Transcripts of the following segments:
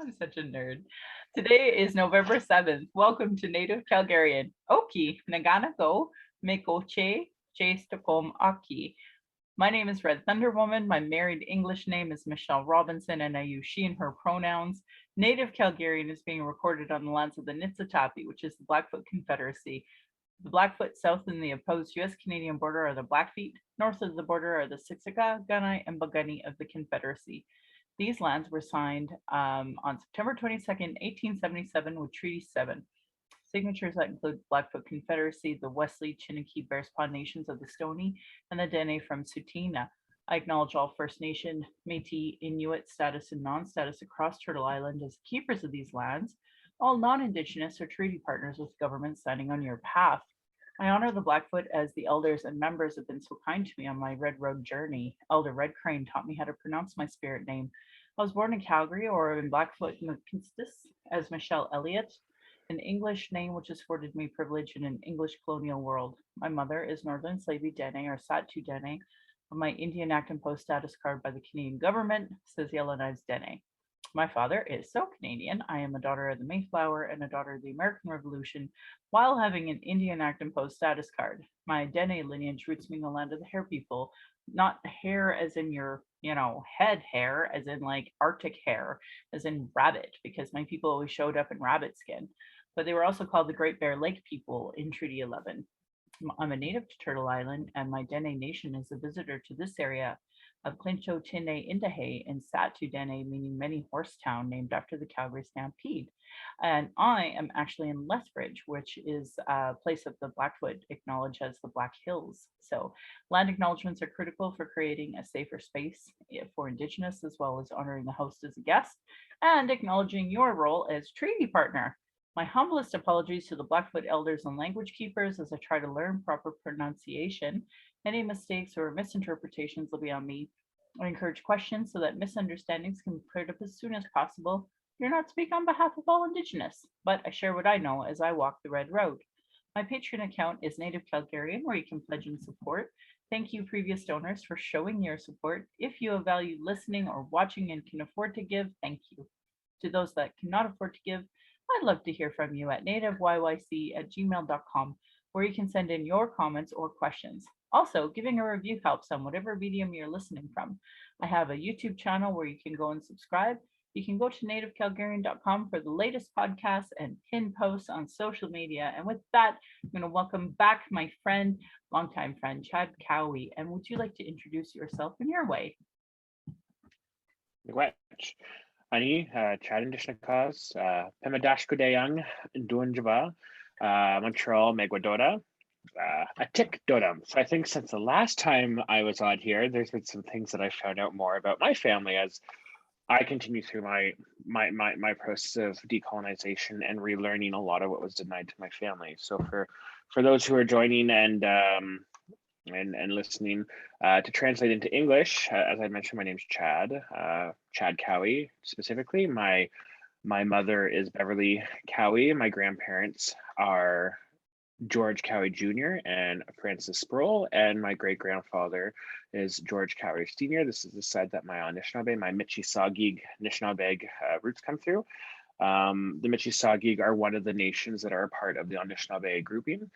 I'm such a nerd. Today is November 7th. Welcome to Native Calgarian. Oki, Naganago, Mekoche, Stokom Aki. My name is Red Thunder Woman. My married English name is Michelle Robinson, and I use she and her pronouns. Native Calgarian is being recorded on the lands of the Niitsitapi, which is the Blackfoot Confederacy. The Blackfoot south in the opposed US-Canadian border are the Blackfeet. North of the border are the Siksika, Gunai, and Bugani of the Confederacy. These lands were signed on September 22nd, 1877 with Treaty 7. Signatures that include Blackfoot Confederacy, the Wesley, Chiniki, Bearspaw Nations of the Stoney, and the Dene from Tsuut'ina. I acknowledge all First Nation, Métis, Inuit status, and non-status across Turtle Island as keepers of these lands. All non-Indigenous are treaty partners with governments signing on your behalf. I honor the Blackfoot as the elders and members have been so kind to me on my Red Road journey. Elder Red Crane taught me how to pronounce my spirit name. I was born in Calgary, or in Blackfoot Maquistas, as Michelle Elliott, an English name which has afforded me privilege in an English colonial world. My mother is Northern Slavey Dene, or Satu Dene. My Indian Act and Post status card by the Canadian government says Yellowknives Dene. My father is so Canadian. I am a daughter of the Mayflower and a daughter of the American Revolution while having an Indian Act and Post status card. My Dene lineage roots me in the land of the Hare people, not hair as in your, head hair, as in like Arctic hair, as in rabbit, because my people always showed up in rabbit skin. But they were also called the Great Bear Lake people in Treaty 11. I'm a native to Turtle Island, and my Dene Nation is a visitor to this area of Clincho Tine Indahe in Satu Dene, meaning many horse town, named after the Calgary Stampede. And I am actually in Lethbridge, which is a place of the Blackfoot acknowledged as the Black Hills. So land acknowledgements are critical for creating a safer space for Indigenous, as well as honoring the host as a guest and acknowledging your role as treaty partner. My humblest apologies to the Blackfoot elders and language keepers as I try to learn proper pronunciation. Any mistakes or misinterpretations will be on me. I encourage questions so that misunderstandings can be cleared up as soon as possible. You're not speaking on behalf of all Indigenous, but I share what I know as I walk the red road. My Patreon account is Native Calgarian, where you can pledge and support. Thank you, previous donors, for showing your support. If you have valued listening or watching and can afford to give, thank you. To those that cannot afford to give, I'd love to hear from you at nativeyyc@gmail.com, where you can send in your comments or questions. Also, giving a review helps on whatever medium you're listening from. I have a YouTube channel where you can go and subscribe. You can go to nativecalgarian.com for the latest podcasts and pin posts on social media. And with that, I'm going to welcome back my friend, longtime friend, Chad Cowie. And would you like to introduce yourself in your way? Ani, Chad Indishnakas, Pemadashko Dayang, Duanjava, Montreal, Meguadora, Atik Dodam. So I think since the last time I was on here, there's been some things that I found out more about my family as I continue through my process of decolonization and relearning a lot of what was denied to my family. So for those who are joining and listening, to translate into English, as I mentioned, my name's Chad, Chad Cowie specifically. My mother is Beverly Cowie. My grandparents are George Cowie Jr. and Francis Sproul, and my great-grandfather is George Cowie Sr. This is the side that my Anishinaabe, my Michi-Saugig Anishinaabe roots come through. The Michi-Saugig are one of the nations that are a part of the Anishinaabe grouping,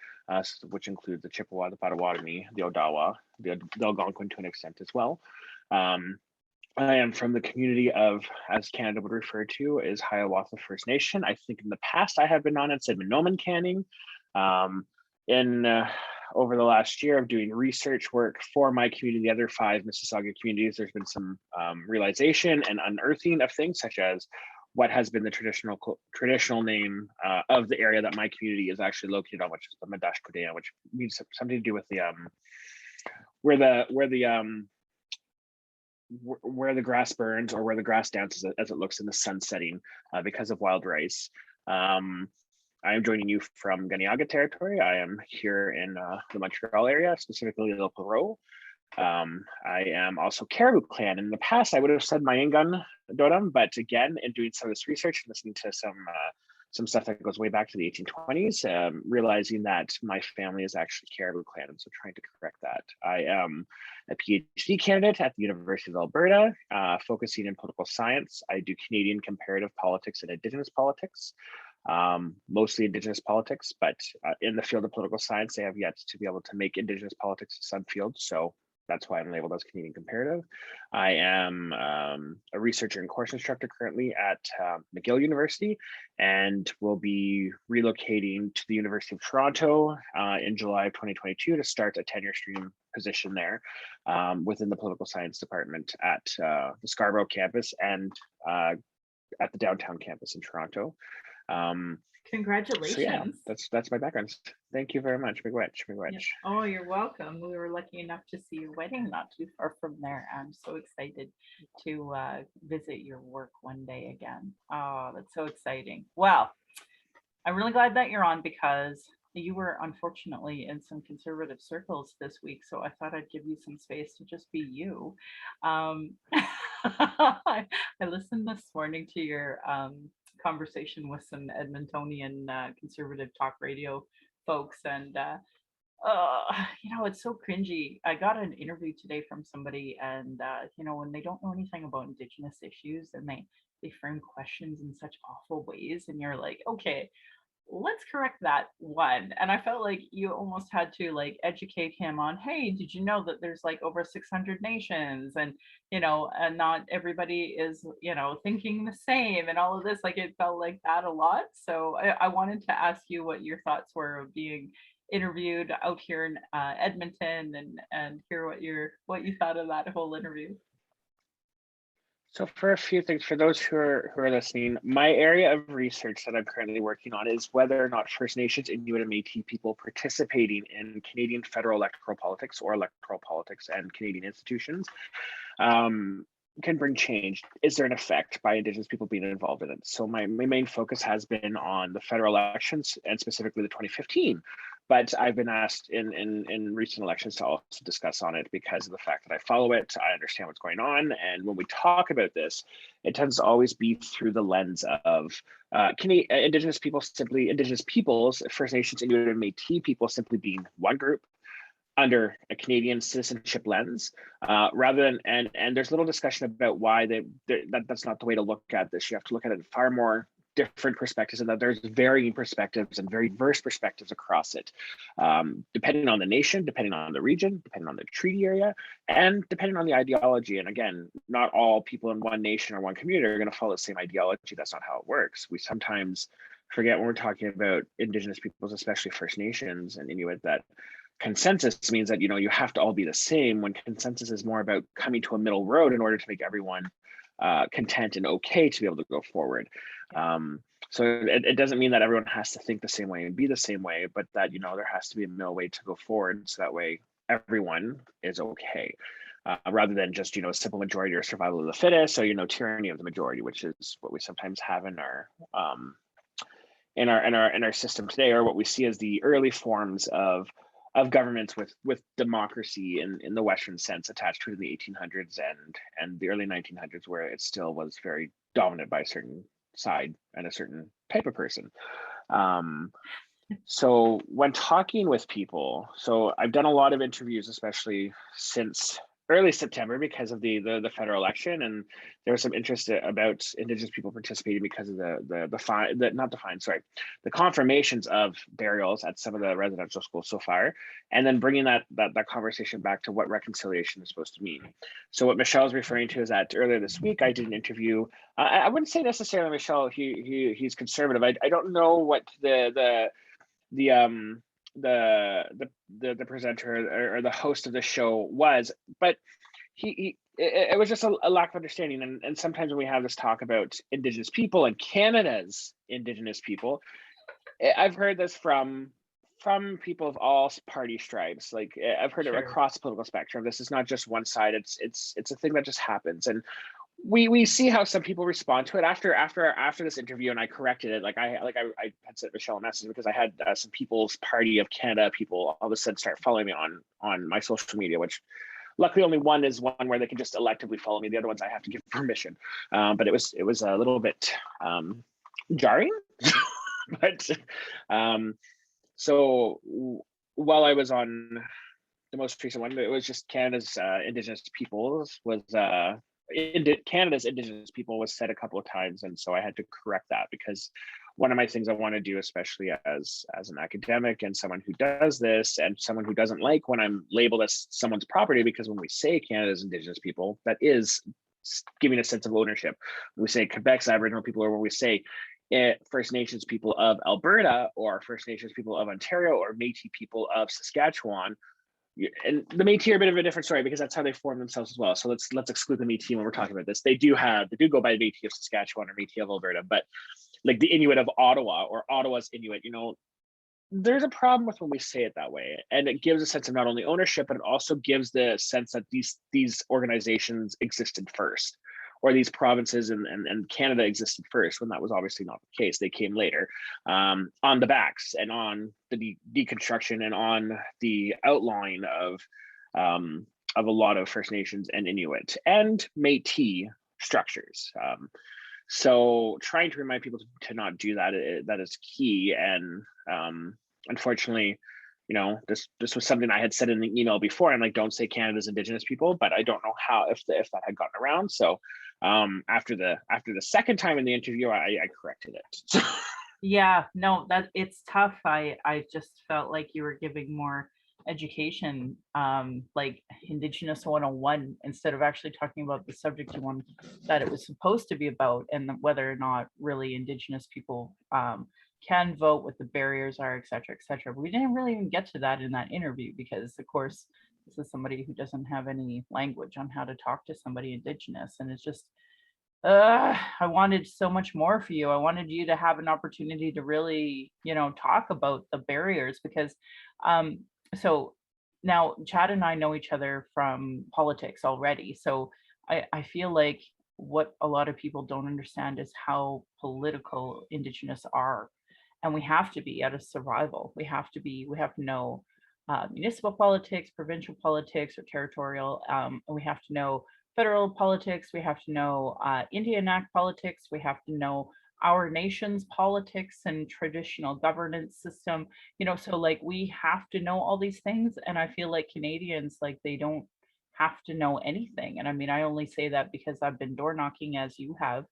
which include the Chippewa, the Potawatomi, the Odawa, the Algonquin to an extent as well. I am from the community of, as Canada would refer to, is Hiawatha First Nation. I think in the past I have been on and said Minoman Canning. Over the last year of doing research work for my community, the other 5 Mississauga communities, there's been some realization and unearthing of things such as what has been the traditional name of the area that my community is actually located on, which is the Madashkodea, which means something to do with the where the grass burns or where the grass dances as it looks in the sun setting because of wild rice. I am joining you from Ganiaga territory. I am here in the Montreal area, specifically Little Perot. I am also Caribou Clan. In the past, I would have said Mayangan Dodam, but again, in doing some of this research and listening to some some stuff that goes way back to the 1820s, realizing that my family is actually Caribou clan, and so trying to correct that. I am a PhD candidate at the University of Alberta, focusing in political science. I do Canadian comparative politics and Indigenous politics, mostly Indigenous politics, but in the field of political science, they have yet to be able to make Indigenous politics a subfield. So that's why I'm labeled as Canadian comparative. I am a researcher and course instructor currently at McGill University, and will be relocating to the University of Toronto in July of 2022 to start a tenure stream position there within the political science department at the Scarborough campus and at the downtown campus in Toronto. Congratulations. So yeah, that's my background. Thank you very much. Big wedge. Yeah. Oh, you're welcome. We were lucky enough to see your wedding not too far from there. I'm so excited to visit your work one day again. Oh, that's so exciting. Well, I'm really glad that you're on, because you were unfortunately in some conservative circles this week, so I thought I'd give you some space to just be you. I listened this morning to your conversation with some Edmontonian conservative talk radio folks, and it's so cringy. I got an interview today from somebody, and when they don't know anything about Indigenous issues, and they frame questions in such awful ways, and you're like, okay, let's correct that one. And I felt like you almost had to like educate him on, hey, did you know that there's like over 600 nations, and and not everybody is thinking the same, and all of this. Like, it felt like that a lot. So I wanted to ask you what your thoughts were of being interviewed out here in Edmonton, and hear what you thought of that whole interview. So for a few things, for those who are listening, my area of research that I'm currently working on is whether or not First Nations, Inuit, and Métis people participating in Canadian federal electoral politics or electoral politics and Canadian institutions can bring change. Is there an effect by Indigenous people being involved in it? So my main focus has been on the federal elections, and specifically the 2015. But I've been asked in recent elections to also discuss on it because of the fact that I follow it. I understand what's going on. And when we talk about this, it tends to always be through the lens of Indigenous peoples, First Nations, Inuit, and Métis people simply being one group under a Canadian citizenship lens, rather than, and there's little discussion about why that's not the way to look at this. You have to look at it far more different perspectives, and that there's varying perspectives and very diverse perspectives across it, depending on the nation, depending on the region, depending on the treaty area, and depending on the ideology. And again, not all people in one nation or one community are going to follow the same ideology. That's not how it works. We sometimes forget when we're talking about Indigenous peoples, especially First Nations and Inuit, that consensus means that you have to all be the same, when consensus is more about coming to a middle road in order to make everyone content and okay to be able to go forward. So it doesn't mean that everyone has to think the same way and be the same way, but that there has to be a middle way to go forward, so that way everyone is okay, rather than just a simple majority or survival of the fittest, or tyranny of the majority, which is what we sometimes have in our system today, or what we see as the early forms of governments with democracy in the Western sense attached to it in the 1800s and the early 1900s, where it still was very dominant by a certain side and a certain type of person. So when talking with people, so I've done a lot of interviews, especially since early September, because of the federal election, and there was some interest about Indigenous people participating because of the confirmations of burials at some of the residential schools so far, and then bringing that conversation back to what reconciliation is supposed to mean. So what Michelle's referring to is that earlier this week I did an interview. I wouldn't say necessarily Michelle. He's conservative. I don't know what the presenter or the host of the show was, but it was just a lack of understanding. And sometimes when we have this talk about Indigenous people and Canada's Indigenous people, I've heard this from people of all party stripes. Like, I've heard it across the political spectrum. This is not just one side. It's a thing that just happens. And we see how some people respond to it after this interview, and I corrected it. I had sent Michelle a message because I had some People's Party of Canada people all of a sudden start following me on my social media, which luckily only one is one where they can just electively follow me. The other ones I have to give permission. But it was a little bit jarring. But so while I was on the most recent one, it was just Canada's Indigenous peoples was Canada's Indigenous people was said a couple of times, and so I had to correct that, because one of my things I want to do, especially as an academic and someone who does this and someone who doesn't like when I'm labeled as someone's property, because when we say Canada's Indigenous people, that is giving a sense of ownership. When we say Quebec's Aboriginal people, or when we say First Nations people of Alberta, or First Nations people of Ontario, or Métis people of Saskatchewan, and the Métis are a bit of a different story because that's how they form themselves as well. So let's exclude the Métis when we're talking about this. They do go by Métis of Saskatchewan or Métis of Alberta, but like the Inuit of Ottawa or Ottawa's Inuit, there's a problem with when we say it that way, and it gives a sense of not only ownership, but it also gives the sense that these organizations existed first, or these provinces and Canada existed first, when that was obviously not the case. They came later, on the backs and on the deconstruction and on the outline of a lot of First Nations and Inuit and Métis structures. So trying to remind people to not do that, that is key. And unfortunately, this was something I had said in the email before. I'm like, don't say Canada's Indigenous people, but I don't know how, if that had gotten around. So after the second time in the interview, I corrected it. Yeah, no, that it's tough. I just felt like you were giving more education, like Indigenous 101, instead of actually talking about the subject you wanted that it was supposed to be about, and whether or not really Indigenous people can vote, what the barriers are, et cetera, et cetera. But we didn't really even get to that in that interview, because of course this is somebody who doesn't have any language on how to talk to somebody Indigenous, and it's just I wanted so much more for you. I wanted you to have an opportunity to really, talk about the barriers, because um so now Chad and I know each other from politics already. So I feel like what a lot of people don't understand is how political Indigenous are. And we have to be out of survival. We have to know municipal politics, provincial politics, or territorial. And we have to know federal politics. We have to know Indian Act politics. We have to know our nation's politics and traditional governance system. So like we have to know all these things. And I feel like Canadians, like they don't have to know anything. And I mean, I only say that because I've been door knocking as you have.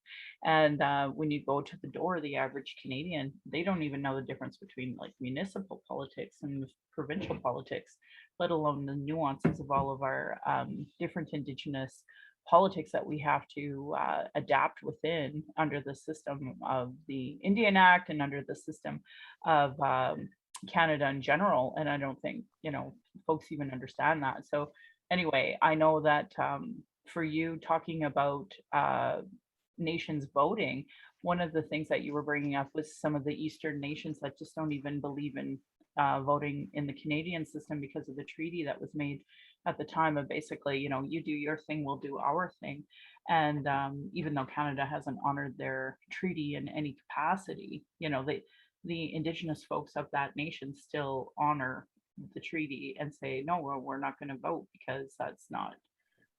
And when you go to the door, the average Canadian, they don't even know the difference between like municipal politics and provincial politics, let alone the nuances of all of our different Indigenous politics that we have to adapt within under the system of the Indian Act and under the system of Canada in general. And I don't think, folks even understand that. So anyway, I know that for you talking about nations voting, one of the things that you were bringing up was some of the Eastern nations that just don't even believe in voting in the Canadian system because of the treaty that was made at the time of basically, you do your thing, we'll do our thing. And even though Canada hasn't honored their treaty in any capacity, the Indigenous folks of that nation still honor the treaty and say, no, we're not going to vote because that's not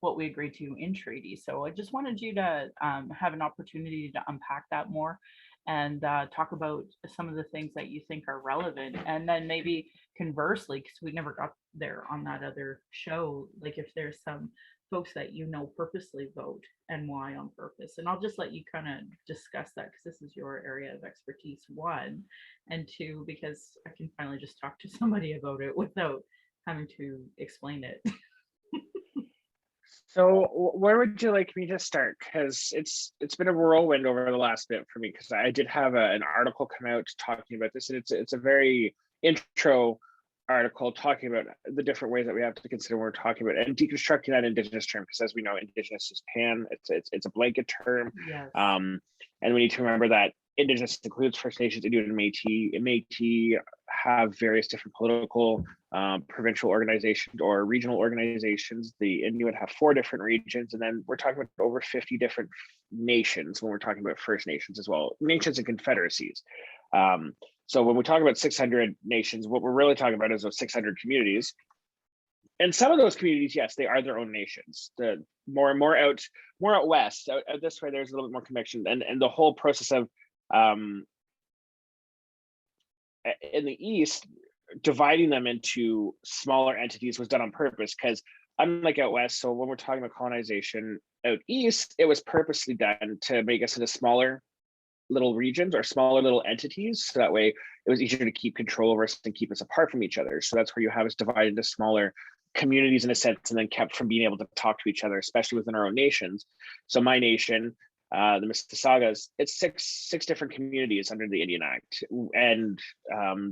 what we agreed to in treaty. So I just wanted you to have an opportunity to unpack that more and talk about some of the things that you think are relevant. And then maybe conversely, because we never got there on that other show, like if there's some folks that purposely vote and why on purpose. And I'll just let you kind of discuss that because this is your area of expertise, one. And two, because I can finally just talk to somebody about it without having to explain it. So where would you like me to start? Because it's been a whirlwind over the last bit for me, because I did have an article come out talking about this, and it's a very intro article talking about the different ways that we have to consider when we're talking about and deconstructing that Indigenous term, because as we know, Indigenous is pan, it's a blanket term. Yes. And we need to remember that Indigenous includes First Nations, Inuit, and Métis. Métis have various different political, provincial organizations or regional organizations. The Inuit have 4 different regions, and then we're talking about over 50 different nations when we're talking about First Nations as well, nations and confederacies. So when we talk about 600 nations, what we're really talking about is those 600 communities. And some of those communities, yes, they are their own nations. The more out west, out this way, there's a little bit more connection, and the whole process of in the East, dividing them into smaller entities was done on purpose, because unlike out West, so when we're talking about colonization out East, it was purposely done to make us into smaller little regions or smaller little entities, so that way it was easier to keep control over us and keep us apart from each other. So that's where you have us divided into smaller communities in a sense, and then kept from being able to talk to each other, especially within our own nations. So my nation, the Mississippi Sagas, it's six different communities under the Indian Act, and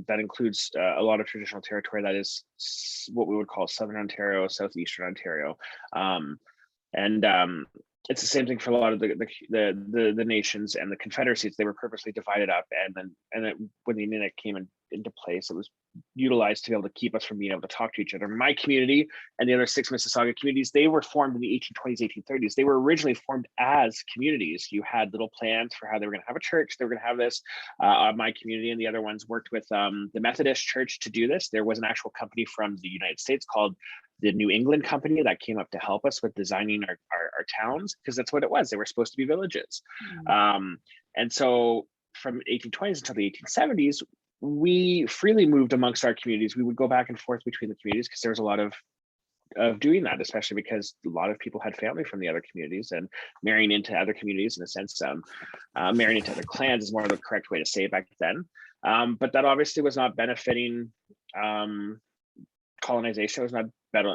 that includes a lot of traditional territory that is what we would call Southern Ontario, Southeastern Ontario, and it's the same thing for a lot of the nations and the confederacies. They were purposely divided up, and then when the Indian Act came into place, it was utilized to be able to keep us from being able to talk to each other. My community and the other 6 Mississauga communities, they were formed in the 1820s, 1830s. They were originally formed as communities. You had little plans for how they were going to have a church. They were going to have this. My community and the other ones worked with the Methodist Church to do this. There was an actual company from the United States called the New England Company that came up to help us with designing our towns, because that's what it was. They were supposed to be villages. And so from 1820s until the 1870s, we freely moved amongst our communities. We would go back and forth between the communities because there was a lot of doing that, especially because a lot of people had family from the other communities, and marrying into other communities, in a sense, marrying into other clans is more the correct way to say it back then. But that obviously was not benefiting colonization. It was not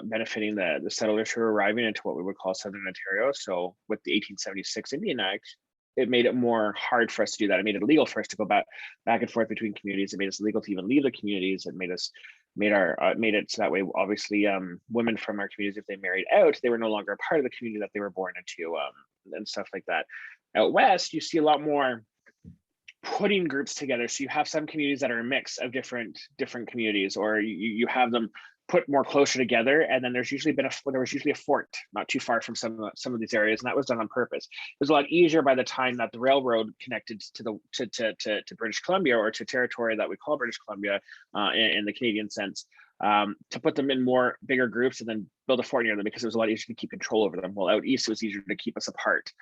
benefiting the settlers who were arriving into what we would call Southern Ontario. So with the 1876 Indian Act, it made it more hard for us to do that. It made it illegal for us to go back and forth between communities. It made us illegal to even leave the communities. It made it so that way, obviously, women from our communities, if they married out, they were no longer a part of the community that they were born into, and stuff like that. Out West, you see a lot more putting groups together. So you have some communities that are a mix of different communities, or you have them put more closer together, and then there was usually a fort not too far from some of these areas, and that was done on purpose. It was a lot easier by the time that the railroad connected to British Columbia, or to territory that we call British Columbia in the Canadian sense, to put them in more bigger groups and then build a fort near them, because it was a lot easier to keep control over them. Well, out East, it was easier to keep us apart.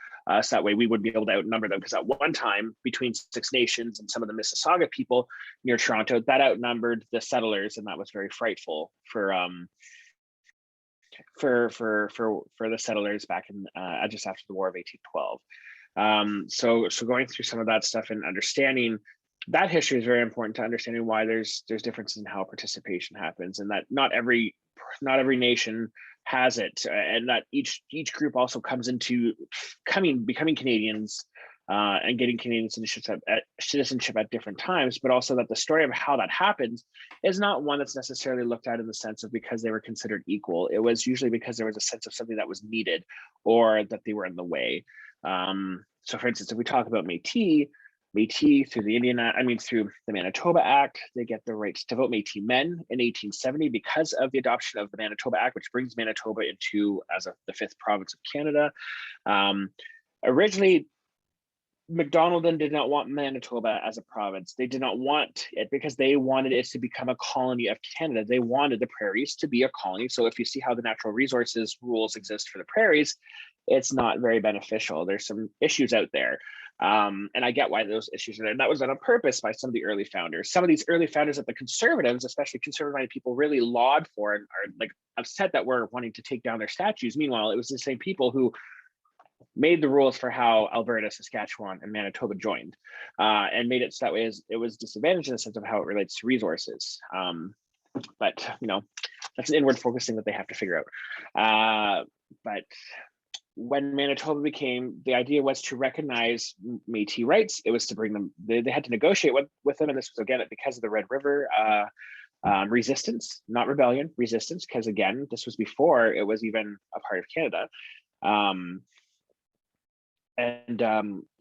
So that way we would be able to outnumber them, because at one time, between Six Nations and some of the Mississauga people near Toronto, that outnumbered the settlers, and that was very frightful for the settlers back in just after the War of 1812. So going through some of that stuff and understanding that history is very important to understanding why there's differences in how participation happens, and that not every nation has it, and that each group also comes into becoming Canadians and getting Canadian citizenship at different times, but also that the story of how that happens is not one that's necessarily looked at in the sense of because they were considered equal. It was usually because there was a sense of something that was needed, or that they were in the way. So for instance, if we talk about Métis through through the Manitoba Act, they get the right to vote. Métis men in 1870 because of the adoption of the Manitoba Act, which brings Manitoba into the 5th province of Canada. Originally, Macdonaldson did not want Manitoba as a province. They did not want it because they wanted it to become a colony of Canada. They wanted the prairies to be a colony. So if you see how the natural resources rules exist for the prairies, it's not very beneficial. There's some issues out there. And I get why those issues are there. And that was done on purpose by some of the early founders. Some of these early founders that the conservatives, especially conservative people, really laud for and are like upset that we're wanting to take down their statues. Meanwhile, it was the same people who made the rules for how Alberta, Saskatchewan, and Manitoba joined, and made it so that way it was disadvantaged in the sense of how it relates to resources. But that's an inward focusing that they have to figure out. But when Manitoba the idea was to recognize Métis rights. It was to bring them, they had to negotiate with them. And this was, again, because of the Red River resistance, not rebellion, resistance, because again, this was before it was even a part of Canada.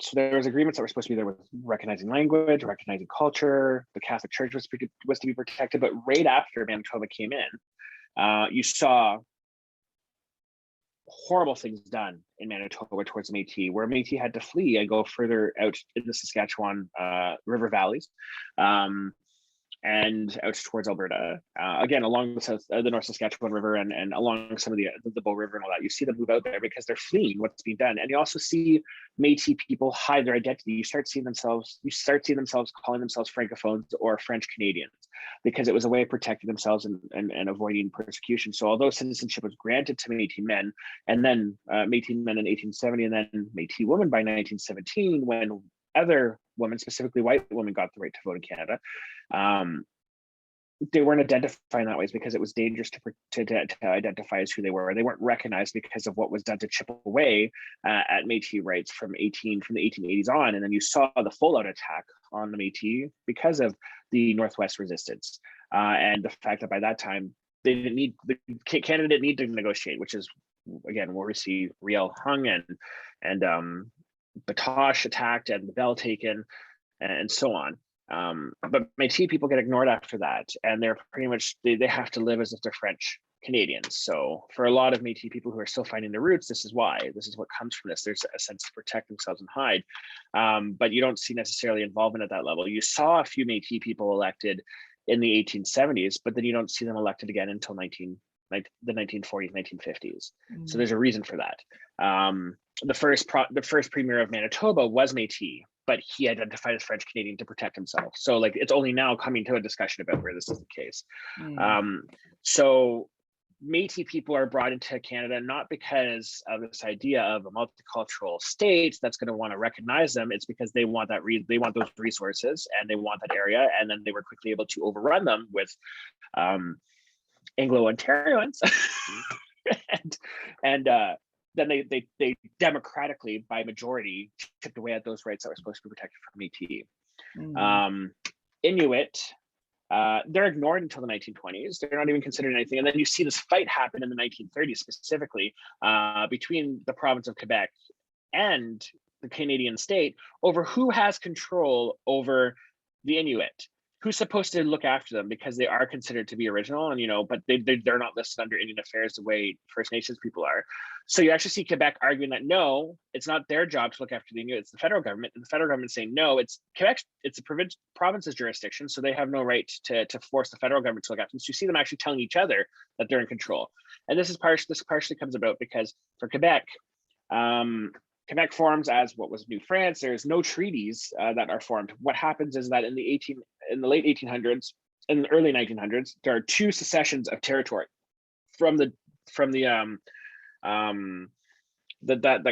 So there was agreements that were supposed to be there with recognizing language, recognizing culture. The Catholic Church was to be protected. But right after Manitoba came in, you saw horrible things done in Manitoba towards Métis, where Métis had to flee and go further out in the Saskatchewan River valleys. and out towards Alberta. Again, along the North Saskatchewan River and along some of the Bow River and all that, you see them move out there because they're fleeing what's being done. And you also see Métis people hide their identity. You start seeing themselves calling themselves Francophones or French Canadians, because it was a way of protecting themselves and avoiding persecution. So although citizenship was granted to Métis men, and then Métis men in 1870, and then Métis women by 1917, when other women, specifically white women, got the right to vote in Canada, they weren't identifying that way because it was dangerous to identify as who they were. They weren't recognized because of what was done to chip away at Métis rights from the 1880s on. And then you saw the full out attack on the Métis because of the Northwest resistance and the fact that by that time Canada didn't need to negotiate, which is again where we see Riel hung and Batoche attacked and the Bell taken and so on. But Métis people get ignored after that, and they're pretty much they have to live as if they're French Canadians. So for a lot of Métis people who are still finding their roots, this is what comes from this. There's a sense to protect themselves and hide, but you don't see necessarily involvement at that level. You saw a few Métis people elected in the 1870s, but then you don't see them elected again until the 1940s, 1950s. So there's a reason for that. The first premier of Manitoba was Métis, but he identified as French Canadian to protect himself. So like it's only now coming to a discussion about where this is the case. So Métis people are brought into Canada not because of this idea of a multicultural state that's going to want to recognize them. It's because they want they want those resources and they want that area, and then they were quickly able to overrun them with Anglo-Ontarians, and then they democratically by majority chipped away at those rights that were supposed to be protected from Métis. Inuit, they're ignored until the 1920s. They're not even considered anything. And then you see this fight happen in the 1930s, specifically between the province of Quebec and the Canadian state over who has control over the Inuit. Who's supposed to look after them, because they are considered to be original, and but they're not listed under Indian Affairs the way First Nations people are. So you actually see Quebec arguing that no, it's not their job to look after the Inuit, it's the federal government, and the federal government saying no, it's Quebec, it's the province's jurisdiction, so they have no right to force the federal government to look after them. So you see them actually telling each other that they're in control, and this partially comes about because for Quebec. Quebec forms as what was New France. There's no treaties that are formed. What happens is that in the late 1800s and the early 1900s, there are two secessions of territory that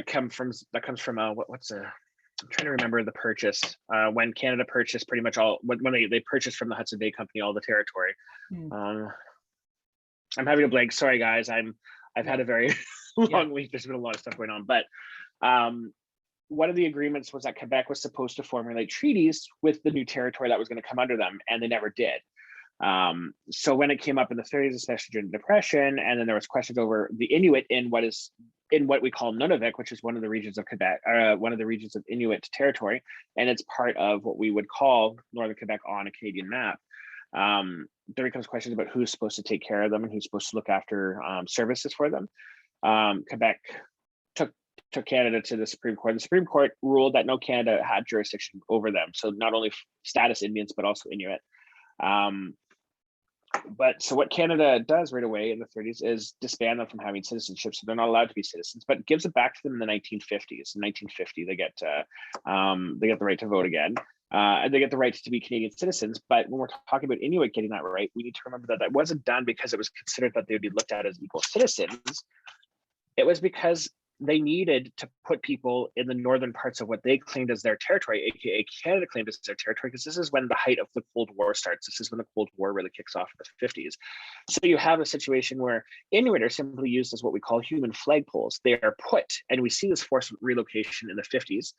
comes from what's I'm trying to remember the purchase when Canada purchased pretty much all when they purchased from the Hudson Bay Company all the territory. I'm having a blank. Sorry, guys. I've had a very long week. There's been a lot of stuff going on, but one of the agreements was that Quebec was supposed to formulate treaties with the new territory that was going to come under them, and they never did. So when it came up in the 30s, especially during the Depression, and then there was questions over the Inuit in what we call Nunavik, which is one of the regions of Quebec, one of the regions of Inuit territory, and it's part of what we would call Northern Quebec on a Canadian map. There becomes questions about who's supposed to take care of them and who's supposed to look after services for them. Quebec took Canada to the Supreme Court. The Supreme Court ruled that no, Canada had jurisdiction over them. So not only status Indians, but also Inuit. So what Canada does right away in the 30s is disband them from having citizenship. So they're not allowed to be citizens, but gives it back to them in the 1950s. In 1950, they get the right to vote again. And they get the right to be Canadian citizens. But when we're talking about Inuit getting that right, we need to remember that wasn't done because it was considered that they would be looked at as equal citizens. It was because they needed to put people in the northern parts of what they claimed as their territory, aka Canada claimed as their territory, because this is when the height of the Cold War starts. This is when the Cold War really kicks off in the 50s. So you have a situation where Inuit are simply used as what we call human flagpoles. They are put, and we see this forced relocation in the 50s,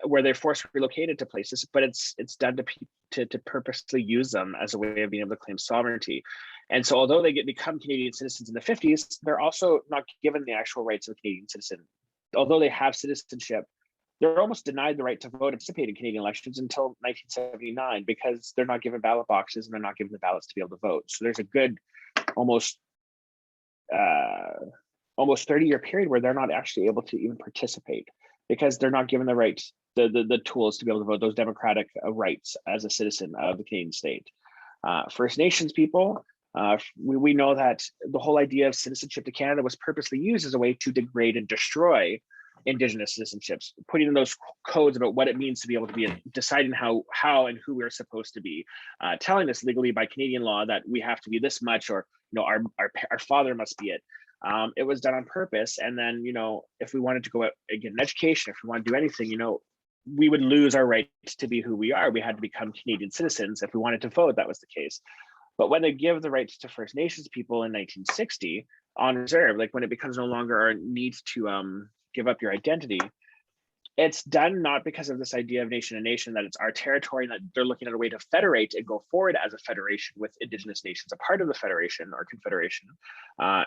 where they're forced relocated to places, but it's done to purposely use them as a way of being able to claim sovereignty. And so although they become Canadian citizens in the 50s, they're also not given the actual rights of a Canadian citizen. Although they have citizenship, they're almost denied the right to vote and participate in Canadian elections until 1979 because they're not given ballot boxes and they're not given the ballots to be able to vote. So there's a good almost 30-year period where they're not actually able to even participate because they're not given the right the tools to be able to vote, those democratic rights as a citizen of the Canadian state. First Nations people, we know that the whole idea of citizenship to Canada was purposely used as a way to degrade and destroy Indigenous citizenships, putting in those codes about what it means to be able to be deciding how and who we're supposed to be, telling us legally by Canadian law that we have to be this much, or our father must be it. It was done on purpose. And then, if we wanted to go out and get an education, if we want to do anything, we would lose our right to be who we are. We had to become Canadian citizens. If we wanted to vote, that was the case. But when they give the rights to First Nations people in 1960 on reserve, like when it becomes no longer our need to give up your identity, it's done not because of this idea of nation and nation, that it's our territory, and that they're looking at a way to federate and go forward as a federation with Indigenous nations, a part of the federation or confederation.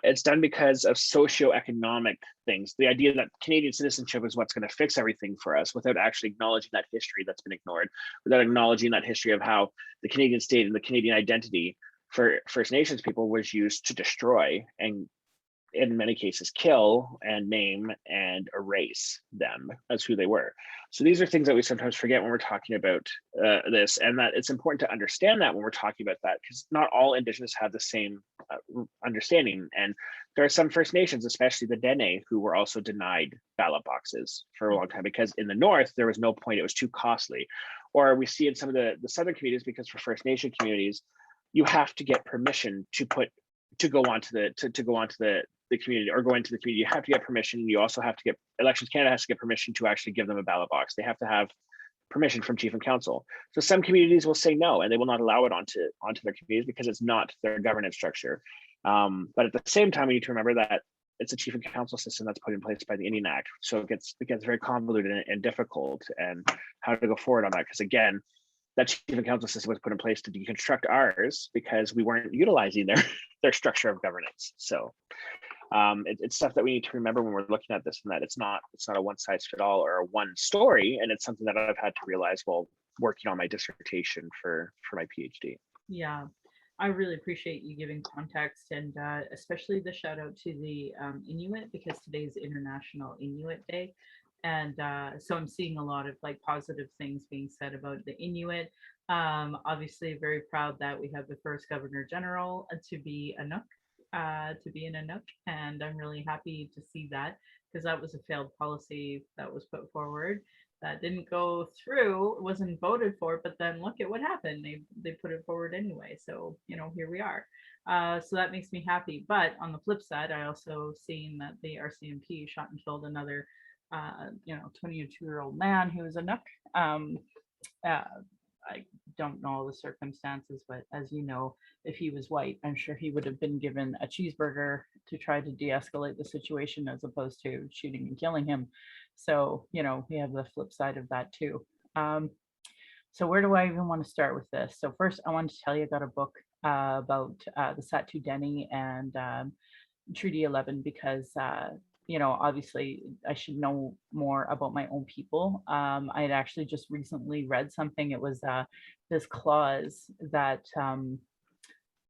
It's done because of socioeconomic things. The idea that Canadian citizenship is what's going to fix everything for us, without actually acknowledging that history that's been ignored, without acknowledging that history of how the Canadian state and the Canadian identity for First Nations people was used to destroy and, in many cases, kill and name and erase them as who they were. So these are things that we sometimes forget when we're talking about this, and that it's important to understand that when we're talking about that, because not all Indigenous have the same understanding. And there are some First Nations, especially the Dene, who were also denied ballot boxes for a long time, because in the North, there was no point, it was too costly. Or we see in some of the Southern communities, because for First Nation communities, you have to get permission to go onto the community, or go into the community. You have to get permission. You also have to get, Elections Canada has to get permission to actually give them a ballot box. They have to have permission from Chief and Council. So some communities will say no, and they will not allow it onto their communities because it's not their governance structure. But at the same time, we need to remember that it's a Chief and Council system that's put in place by the Indian Act. So it gets very convoluted and difficult, and how to go forward on that. Because again, that Chief and Council system was put in place to deconstruct ours because we weren't utilizing their structure of governance. So it's stuff that we need to remember when we're looking at this, and that it's not a one size fit all or a one story. And it's something that I've had to realize while working on my dissertation for my PhD. Yeah, I really appreciate you giving context, and especially the shout out to the Inuit, because today's International Inuit Day. And so I'm seeing a lot of positive things being said about the Inuit. Obviously, very proud that we have the first Governor General to be a Nook, an Inuk, and I'm really happy to see that, because that was a failed policy that was put forward that didn't go through. It wasn't voted for, but then look at what happened. They put it forward anyway. So here we are. So that makes me happy. But on the flip side, I also seen that the RCMP shot and killed another 22-year-old man who was a Nook. I don't know all the circumstances, but as you know, if he was white, I'm sure he would have been given a cheeseburger to try to de-escalate the situation, as opposed to shooting and killing him. So, we have the flip side of that too. So where do I even want to start with this? So first, I wanted to tell you about a book about the Satu Dene and Treaty 11, because obviously I should know more about my own people. I had actually just recently read something. It was this clause that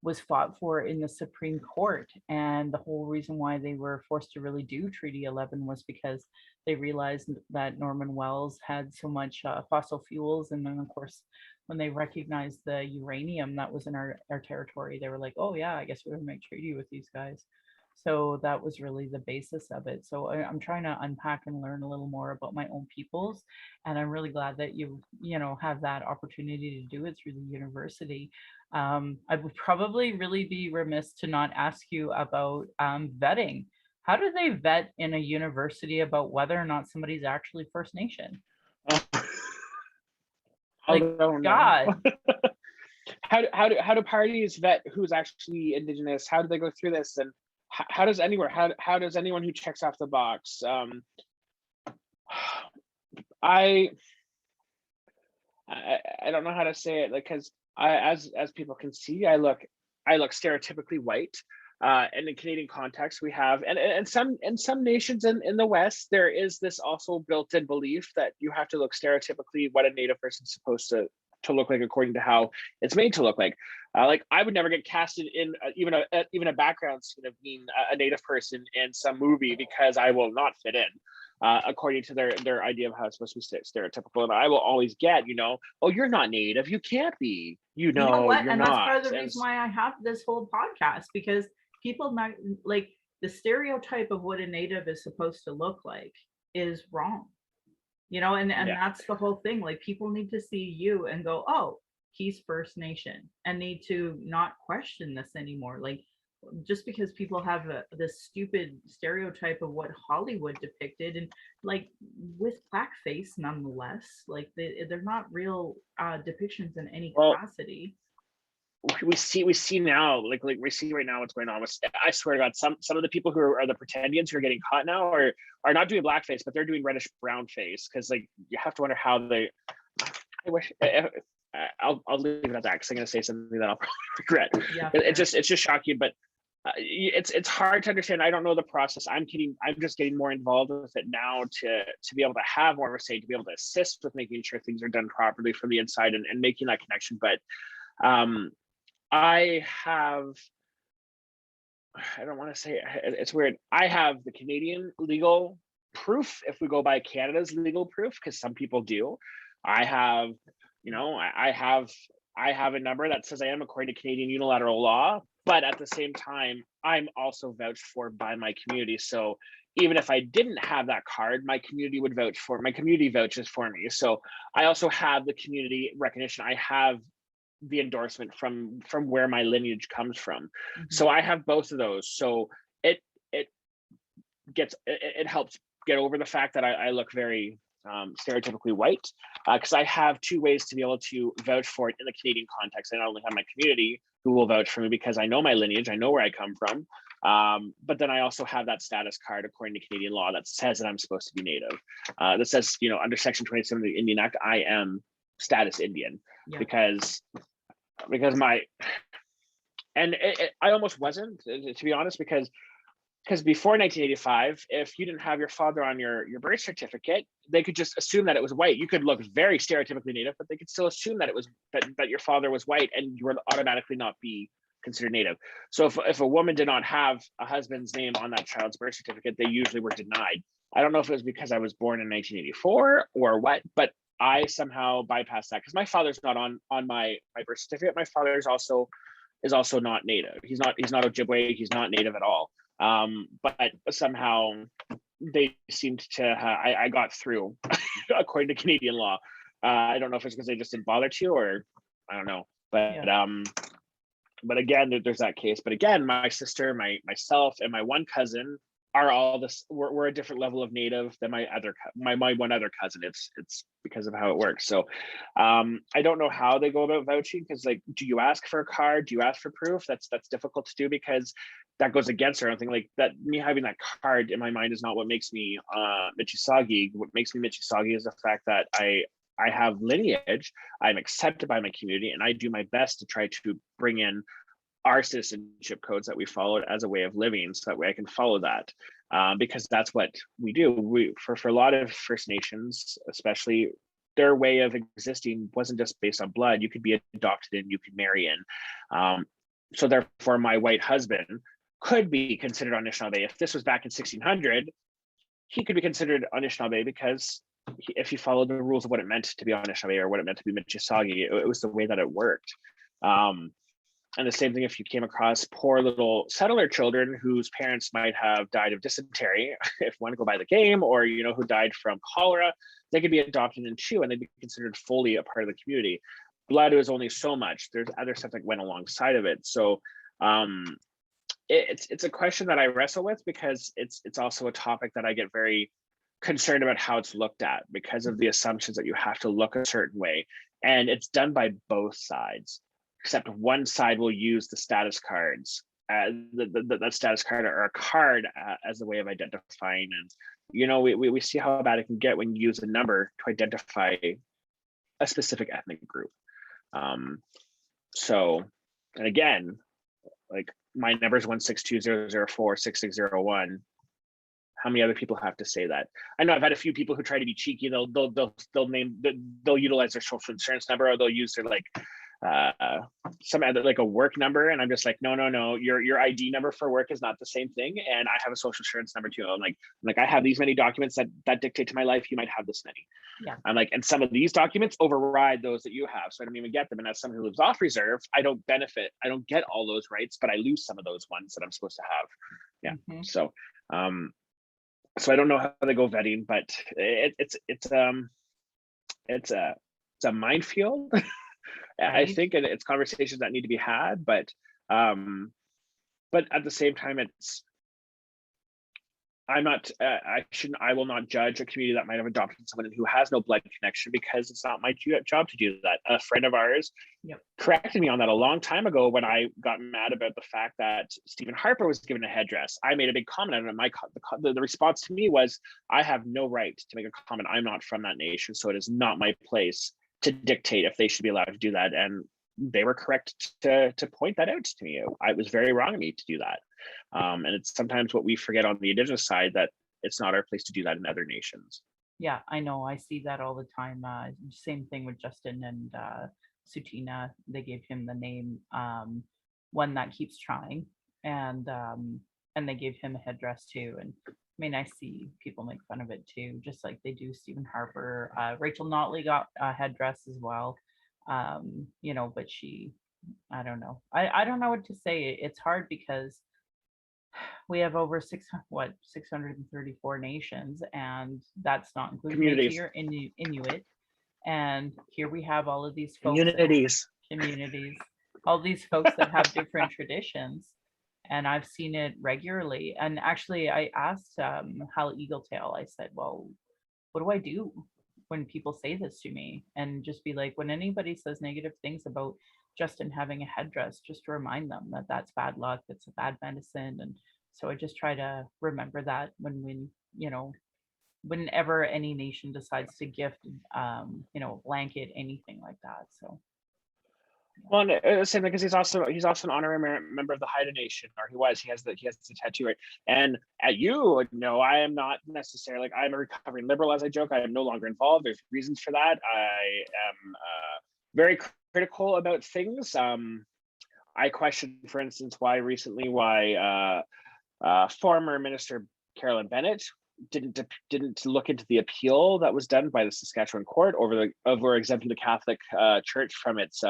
was fought for in the Supreme Court. And the whole reason why they were forced to really do Treaty 11 was because they realized that Norman Wells had so much fossil fuels. And then, of course, when they recognized the uranium that was in our territory, they were like, oh, yeah, I guess we're going to make treaty with these guys. So that was really the basis of it. So I'm trying to unpack and learn a little more about my own peoples. And I'm really glad that you have that opportunity to do it through the university. I would probably really be remiss to not ask you about vetting. How do they vet in a university about whether or not somebody's actually First Nation? God. How do parties vet who's actually Indigenous? How do they go through this? And how does anyone who checks off the box? I don't know how to say it, because as people can see, I look stereotypically white. And in Canadian context, we have, and some nations in the West, there is this also built-in belief that you have to look stereotypically what a Native person's supposed to look like according to how it's made to look like. I would never get casted in even a background scene of being a Native person in some movie, because I will not fit in. according to their idea of how it's supposed to be stereotypical. And I will always get, oh, you're not Native, you can't be, You know what? you're And that's part of the not. reason why I have this whole podcast, because people might like the stereotype of what a Native is supposed to look like is wrong. And Yeah. that's the whole thing. Like, people need to see you and go, oh, he's First Nation, and need to not question this anymore. Like, just because people have this stupid stereotype of what Hollywood depicted, and like with blackface, nonetheless, like they're not real depictions in any Well, capacity. we see now, like we see right now what's going on with, I swear to God, some of the people who are the pretendians who are getting caught now are not doing blackface, but they're doing reddish brown face, because like you have to wonder how they. I wish. I'll leave it at that, because I'm going to say something that I'll probably regret. Yeah, It's just shocking, but it's hard to understand. I don't know the process. I'm just getting more involved with it now to be able to have more of a say, to be able to assist with making sure things are done properly from the inside, and making that connection. But I don't want to say it's weird. I have the Canadian legal proof, if we go by Canada's legal proof, because some people do. I have, I have a number that says I am according to Canadian unilateral law, but at the same time, I'm also vouched for by my community. So even if I didn't have that card, my community would vouch for my community vouches for me. So I also have the community recognition. I have the endorsement from where my lineage comes from. So I have both of those. So it helps get over the fact that I look very stereotypically white, because I have two ways to be able to vouch for it in the Canadian context. I not only have my community who will vouch for me because I know my lineage, I know where I come from, but then I also have that status card according to Canadian law that says that I'm supposed to be Native. That says, under Section 27 of the Indian Act, I am status Indian. Yeah. because I almost wasn't, to be honest, because before 1985, if you didn't have your father on your birth certificate, they could just assume that it was white. You could look very stereotypically Native, but they could still assume that it was that your father was white, and you would automatically not be considered Native. So if a woman did not have a husband's name on that child's birth certificate, they usually were denied. I don't know if it was because I was born in 1984 or what, but I somehow bypassed that, because my father's not on my birth certificate. My father is also not Native. He's not Ojibwe. He's not Native at all. But somehow they seemed to, I got through according to Canadian law. I don't know if it's because they just didn't bother to, or I don't know, but yeah. But again, there's that case. But again, my sister, myself, and my one cousin are all this. We're a different level of Native than my one other cousin. It's because of how it works. So I don't know how they go about vouching, because like, do you ask for a card? Do you ask for proof? That's difficult to do, because that goes against everything. Like that, me having that card in my mind is not what makes me Mississauga. What makes me Mississauga is the fact that I have lineage, I'm accepted by my community, and I do my best to try to bring in our citizenship codes that we followed as a way of living, so that way I can follow that, because that's what we do. For a lot of First Nations, especially, their way of existing wasn't just based on blood. You could be adopted in, you could marry in. So therefore, my white husband could be considered Anishinaabe. If this was back in 1600, he could be considered Anishinaabe, because if he followed the rules of what it meant to be Anishinaabe, or what it meant to be Mississauga, it was the way that it worked. And the same thing if you came across poor little settler children whose parents might have died of dysentery, if one go by the game, or who died from cholera, they could be adopted in too, and they'd be considered fully a part of the community. Blood was only so much. There's other stuff that went alongside of it. So it's a question that I wrestle with, because it's also a topic that I get very concerned about how it's looked at, because of the assumptions that you have to look a certain way, and it's done by both sides, except one side will use the status cards, that status card or a card as a way of identifying. And we see how bad it can get when you use a number to identify a specific ethnic group. So, and again, like, my number is 162-004-6601. How many other people have to say that? I know I've had a few people who try to be cheeky. They'll utilize their social insurance number, or they'll use their some other, like a work number, and I'm just like, no, your ID number for work is not the same thing, and I have a social insurance number too. I'm like, I have these many documents that dictate to my life. You might have this many. Yeah. I'm like, and some of these documents override those that you have, so I don't even get them. And as someone who lives off reserve, I don't get all those rights, but I lose some of those ones that I'm supposed to have. Yeah. Mhm. So I don't know how they go vetting, but it's a minefield. I Right. think it's conversations that need to be had, but at the same time, I will not judge a community that might have adopted someone who has no blood connection, because it's not my job to do that. A friend of ours corrected me on that a long time ago when I got mad about the fact that Stephen Harper was given a headdress. I made a big comment on it. The response to me was, I have no right to make a comment. I'm not from that nation, so it is not my place to dictate if they should be allowed to do that. And they were correct to point that out to me. I was very wrong of me to do that. And it's sometimes what we forget on the Indigenous side, that it's not our place to do that in other nations. Yeah, I know. I see that all the time. Same thing with Justin and Sutina. They gave him the name One That Keeps Trying, and they gave him a headdress too. And I mean, I see people make fun of it too, just like they do Stephen Harper. Rachel Notley got a headdress as well. But I don't know. I don't know what to say. It's hard because we have over 634 nations, and that's not including Communities. Métis or Inuit. And here we have all of these folks, communities, all these folks that have different traditions, and I've seen it regularly. And actually, I asked Hal Eagletail. I said, "Well, what do I do when people say this to me?" And just be like, when anybody says negative things about Justin having a headdress, just to remind them that that's bad luck, that's a bad medicine. And so I just try to remember that whenever any nation decides to gift, blanket, anything like that. So. Well, same, because he's also an honorary member of the Haida Nation, or he was. He has the tattoo, right? And at you, no, I am not necessarily, like, I'm a recovering liberal, as I joke. I am no longer involved. There's reasons for that. I am very critical about things. I questioned, for instance, why former Minister Carolyn Bennett didn't look into the appeal that was done by the Saskatchewan court over exempting the Catholic Church from its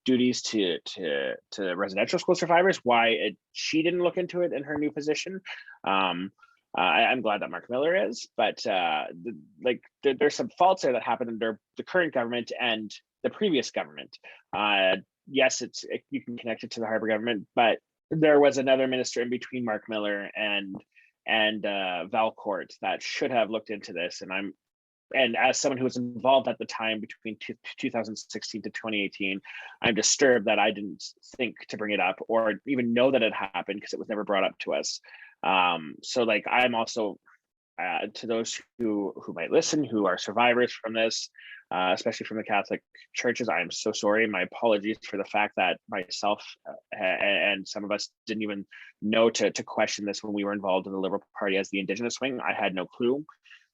duties to residential school survivors. Why she didn't look into it in her new position. I'm glad that Mark Miller is, but there's some faults there that happened under the current government and the previous government. Yes, you can connect it to the Harper government, but there was another minister in between Mark Miller and Val Court that should have looked into this. And as someone who was involved at the time between 2016 to 2018, I'm disturbed that I didn't think to bring it up or even know that it happened, because it was never brought up to us. So like, I'm also to those who might listen, who are survivors from this, especially from the Catholic churches, I am so sorry. My apologies for the fact that myself and some of us didn't even know to question this when we were involved in the Liberal Party as the Indigenous wing. I had no clue.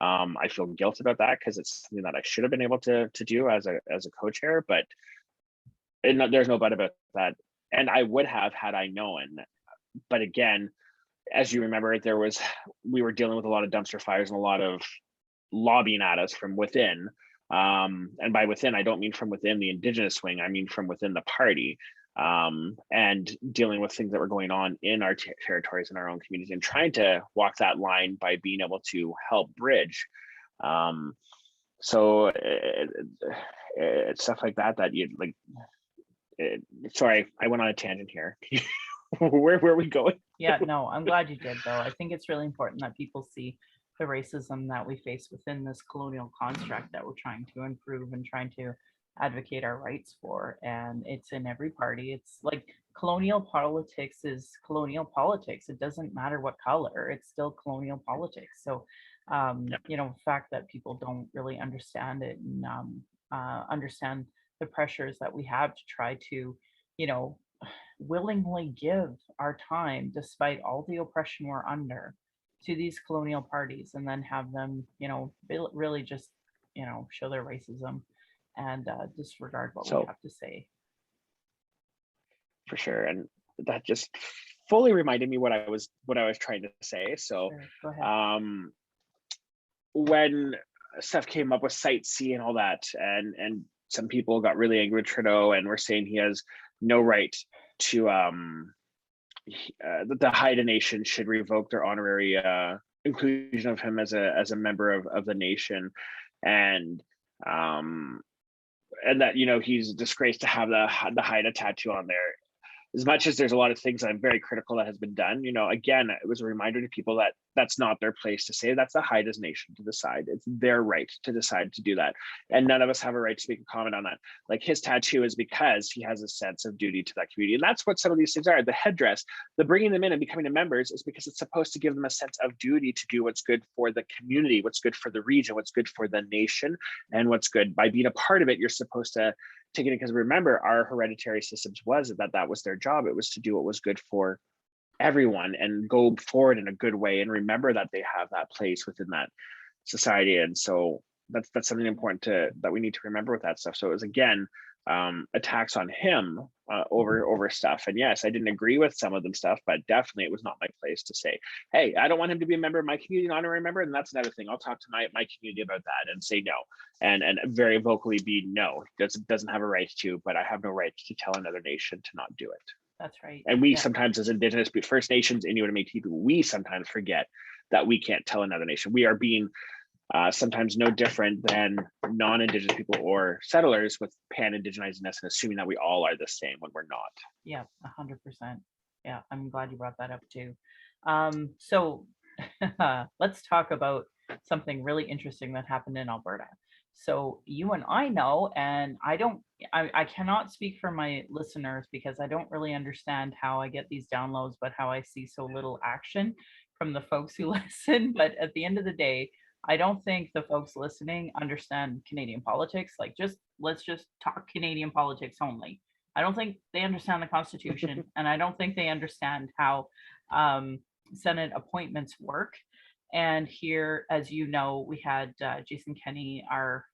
I feel guilt about that, because it's something that I should have been able to do as a co-chair, but there's no but about that. And I would have, had I known. But again, as you remember, we were dealing with a lot of dumpster fires and a lot of lobbying at us from within. And by within, I don't mean from within the Indigenous wing, I mean from within the party, and dealing with things that were going on in our territories, in our own communities, and trying to walk that line by being able to help bridge. So it's stuff like that you like. Sorry, I went on a tangent here. Where were we going? Yeah, no, I'm glad you did, though. I think it's really important that people see the racism that we face within this colonial construct that we're trying to improve and trying to advocate our rights for. And it's in every party. It's like colonial politics is colonial politics. It doesn't matter what color, it's still colonial politics. So, the fact that people don't really understand it and understand the pressures that we have to try to, willingly give our time, despite all the oppression we're under, to these colonial parties, and then have them, really just, show their racism and disregard what we have to say. for sure. And that just fully reminded me what I was trying to say. So Sure, go ahead. when stuff came up with Site C and all that, and some people got really angry with Trudeau and were saying he has no right to that the Haida Nation should revoke their honorary inclusion of him as a member of the nation, and that, you know, he's disgraced to have the Haida tattoo on there. As much as there's a lot of things that I'm very critical that has been done, you know, again, it was a reminder to people that that's not their place to say. That's the Haida's nation to decide. It's their right to decide to do that. And none of us have a right to make a comment on that. Like, his tattoo is because he has a sense of duty to that community. And that's what some of these things are. The headdress, the bringing them in and becoming members, is because it's supposed to give them a sense of duty to do what's good for the community, what's good for the region, what's good for the nation, and what's good. By being a part of it, you're supposed to take it, because remember, our hereditary systems was that was their job. It was to do what was good for everyone and go forward in a good way, and remember that they have that place within that society. And so that's something important that we need to remember with that stuff. So it was, again, attacks on him over stuff. And yes, I didn't agree with some of them stuff, but definitely it was not my place to say, hey, I don't want him to be a member of my community, an honorary member. And that's another thing. I'll talk to my community about that and say no, and very vocally be no. Doesn't have a right to, but I have no right to tell another nation to not do it. That's right. And we sometimes, as Indigenous, First Nations, Inuit, and Métis people, we sometimes forget that we can't tell another nation. We are being sometimes no different than non-Indigenous people or settlers with pan-Indigenizingness and assuming that we all are the same when we're not. Yeah, 100%. Yeah, I'm glad you brought that up too. So let's talk about something really interesting that happened in Alberta. So you and I know, and I cannot speak for my listeners because I don't really understand how I get these downloads, but how I see so little action from the folks who listen. But at the end of the day, I don't think the folks listening understand Canadian politics. Like, let's just talk Canadian politics only. I don't think they understand the Constitution, and I don't think they understand how Senate appointments work. And here, as you know, we had Jason Kenney, our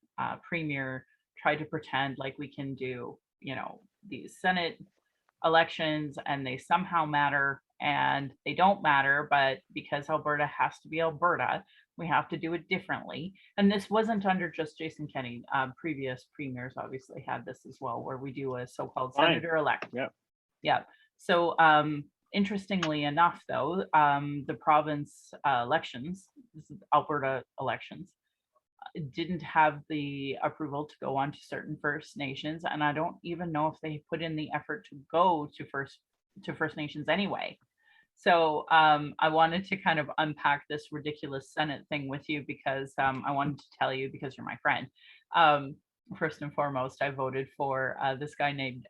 premier, try to pretend like we can do, you know, these Senate elections and they somehow matter, and they don't matter, but because Alberta has to be Alberta, we have to do it differently. And this wasn't under just Jason Kenney. Previous premiers obviously had this as well, where we do a so-called senator elect. Yeah. So interestingly enough, though, the province elections, Alberta elections, didn't have the approval to go on to certain First Nations, and I don't even know if they put in the effort to go to First Nations anyway. So I wanted to kind of unpack this ridiculous Senate thing with you because I wanted to tell you, because you're my friend. First and foremost, I voted for this guy named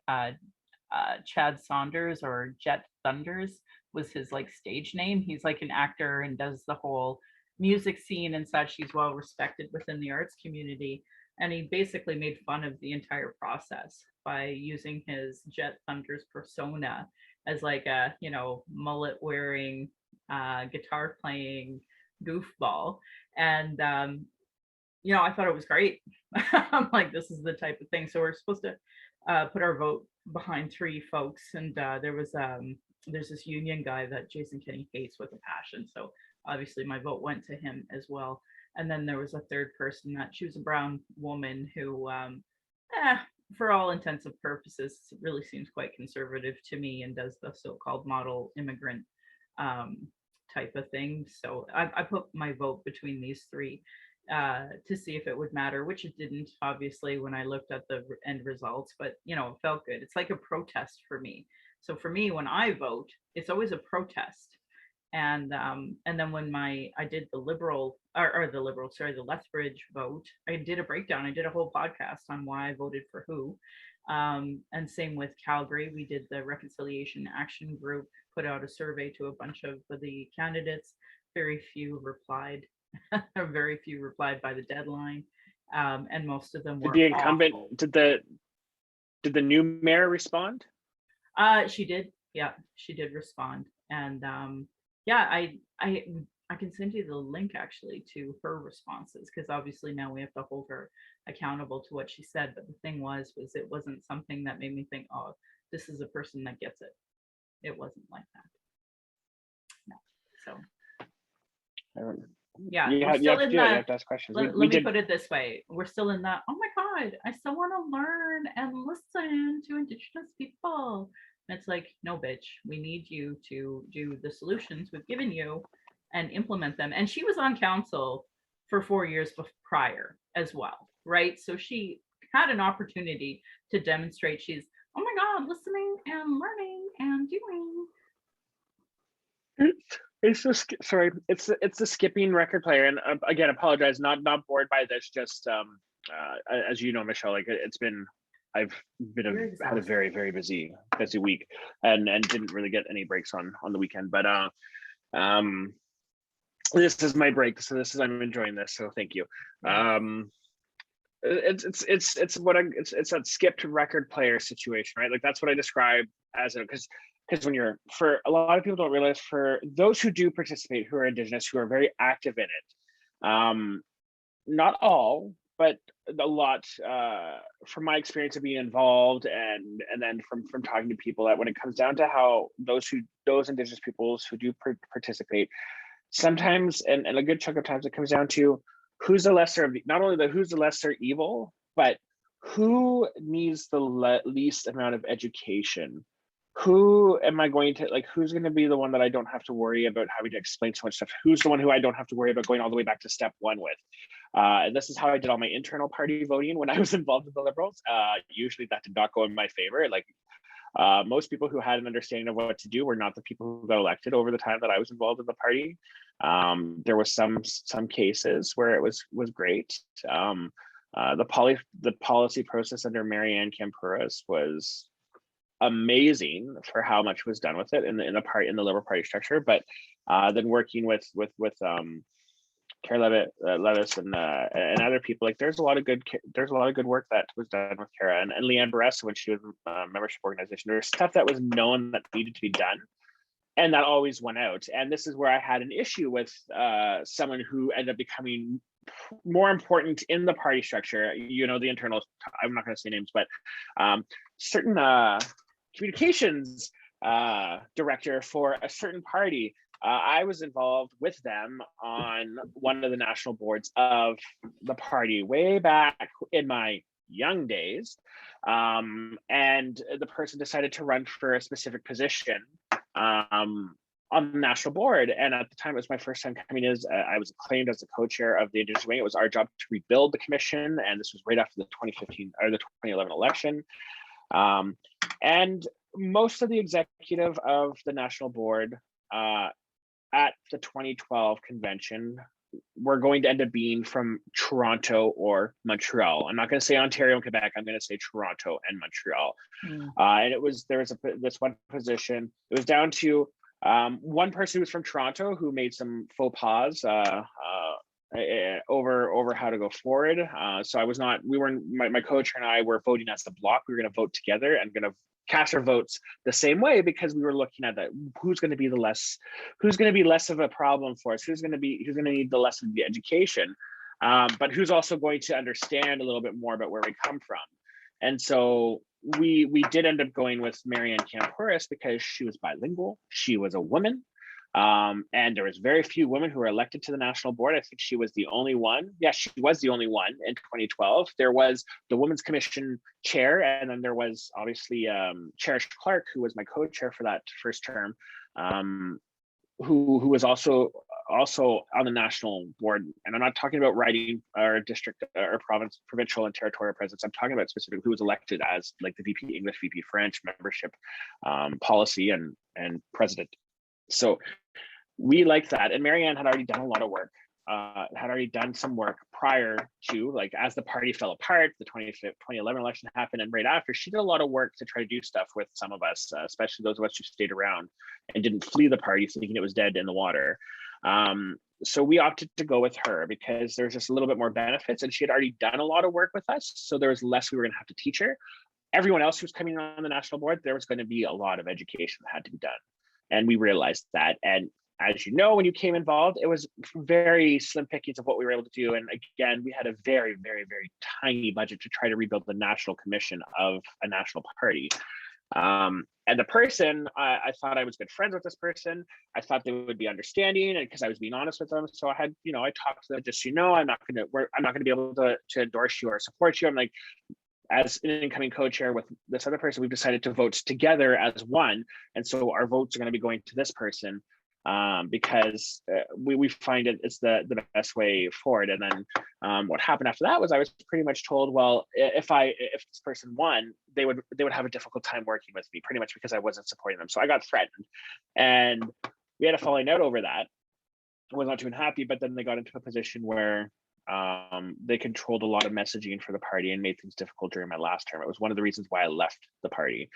Chad Saunders, or Jet Thunders was his like stage name. He's like an actor and does the whole music scene and such. He's well respected within the arts community, and he basically made fun of the entire process by using his Jet Thunders persona as like a, you know, mullet wearing, guitar playing goofball. And you know, I thought it was great. I'm like, this is the type of thing. So we're supposed to put our vote behind 3 folks, and there's this union guy that Jason Kenney hates with a passion. So obviously my vote went to him as well. And then there was a third person, that she was a brown woman who, for all intents and purposes, really seems quite conservative to me and does the so-called model immigrant type of thing. So I put my vote between these 3 to see if it would matter, which it didn't, obviously, when I looked at the end results, but you know, it felt good. It's like a protest for me. So for me, when I vote, it's always a protest. And then when I did the the Lethbridge vote, I did a breakdown. I did a whole podcast on why I voted for who. And same with Calgary, we did the Reconciliation Action Group, put out a survey to a bunch of the candidates. Very few replied. Very few replied by the deadline, and most of them were. Did the incumbent awful. Did the new mayor respond? She did. Yeah, she did respond, and yeah, I can send you the link actually to her responses, because obviously now we have to hold her accountable to what she said. But the thing was it wasn't something that made me think, oh, this is a person that gets it. It wasn't like that. No. So yeah, you we're have, you still have to in do it. You that. have to ask questions. Let We me did. put it this way. We're still in that, oh my God, I still want to learn and listen to Indigenous people. And it's like, no, bitch, we need you to do the solutions we've given you and implement them. And she was on council for 4 years prior as well, right? So she had an opportunity to demonstrate she's, oh my God, listening and learning and doing. It's just sorry. It's the skipping record player, and again, apologize. Not bored by this. Just as you know, Michelle, like I've had a very busy week, and didn't really get any breaks on the weekend. But this is my break, so I'm enjoying this. So thank you. It's that skipped record player situation, right? Like that's what I describe as a because when you're for a lot of people don't realize for those who do participate who are Indigenous who are very active in it, not all but a lot, from my experience of being involved and then from talking to people, that when it comes down to how those Indigenous peoples who do participate, sometimes and a good chunk of times it comes down to who's the lesser of not only who's the lesser evil, but who needs the least amount of education. Who am I going to who's going to be the one that I don't have to worry about having to explain so much stuff? Who's the one who I don't have to worry about going all the way back to step one with? And this is how I did all my internal party voting when I was involved with the Liberals. Usually that did not go in my favor. Most people who had an understanding of what to do were not the people who got elected over the time that I was involved in the party. There was some cases where it was great. The policy process under Marianne Campuras was amazing for how much was done with it in the Liberal Party structure. But then working with Kara Levis and other people, there's a lot of good work that was done with Kara and Leanne Baressa when she was a membership organization. There was stuff that was known that needed to be done, and that always went out. And this is where I had an issue with someone who ended up becoming more important in the party structure. The internal, I'm not going to say names, but certain communications director for a certain party. I was involved with them on one of the national boards of the party way back in my young days. And the person decided to run for a specific position on the national board. And at the time, it was my first time coming as I was acclaimed as the co-chair of the Indigenous Wing. It was our job to rebuild the commission. And this was right after the 2015 or the 2011 election. And most of the executive of the national board at the 2012 convention were going to end up being from Toronto or Montreal. I'm not going to say Ontario and Quebec. I'm going to say Toronto and Montreal. And there was this one position. It was down to one person who was from Toronto who made some faux pas over how to go forward. So my coach and I were voting as a block. We were going to vote together and going to cast our votes the same way, because we were looking at that who's going to be less of a problem for us, who's going to need the less of the education, but who's also going to understand a little bit more about where we come from. And so we did end up going with Marianne Campuras because she was bilingual, she was a woman, and there was very few women who were elected to the national board. I think she was the only one. Yeah, she was the only one in 2012. There was the Women's Commission chair, and then there was obviously Cherish Clark, who was my co-chair for that first term, who was also on the national board. And I'm not talking about riding or district or provincial and territorial presidents. I'm talking about specifically who was elected as the VP English, VP French membership, policy and president. So we liked that. And Marianne had already done a lot of work, had already done some work prior to, as the party fell apart, the 2011 election happened, and right after, she did a lot of work to try to do stuff with some of us, especially those of us who stayed around and didn't flee the party thinking it was dead in the water. So we opted to go with her because there's just a little bit more benefits, and she had already done a lot of work with us, so there was less we were going to have to teach her. Everyone else who's coming on the national board, there was going to be a lot of education that had to be done. And we realized that. And as you know, when you came involved, it was very slim pickings of what we were able to do. And again, we had a very, very, very tiny budget to try to rebuild the national commission of a national party. And the person, I thought I was good friends with this person. I thought they would be understanding, and because I was being honest with them. So I had, I talked to them, just, I'm not going to be able to endorse you or support you. I'm like, as an incoming co-chair with this other person, we've decided to vote together as one. And so our votes are going to be going to this person, because we find it's the best way forward. And then what happened after that was I was pretty much told, well, if this person won, they would have a difficult time working with me, pretty much because I wasn't supporting them. So I got threatened, and we had a falling out over that. I was not too happy, but then they got into a position where they controlled a lot of messaging for the party and made things difficult during my last term. It was one of the reasons why I left the party,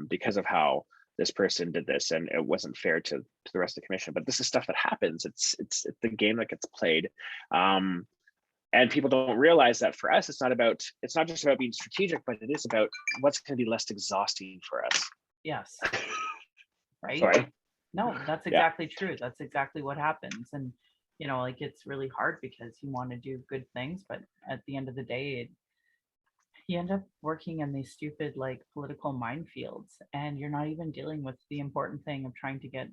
because of how this person did this, and it wasn't fair to the rest of the commission. But this is stuff that happens. It's the game that gets played, and people don't realize that for us, it's not just about being strategic, but it is about what's going to be less exhausting for us. Yes. Right. Sorry. No, that's exactly true. That's exactly what happens. And it's really hard because you want to do good things, but at the end of the day, you end up working in these stupid political minefields, and you're not even dealing with the important thing of trying to get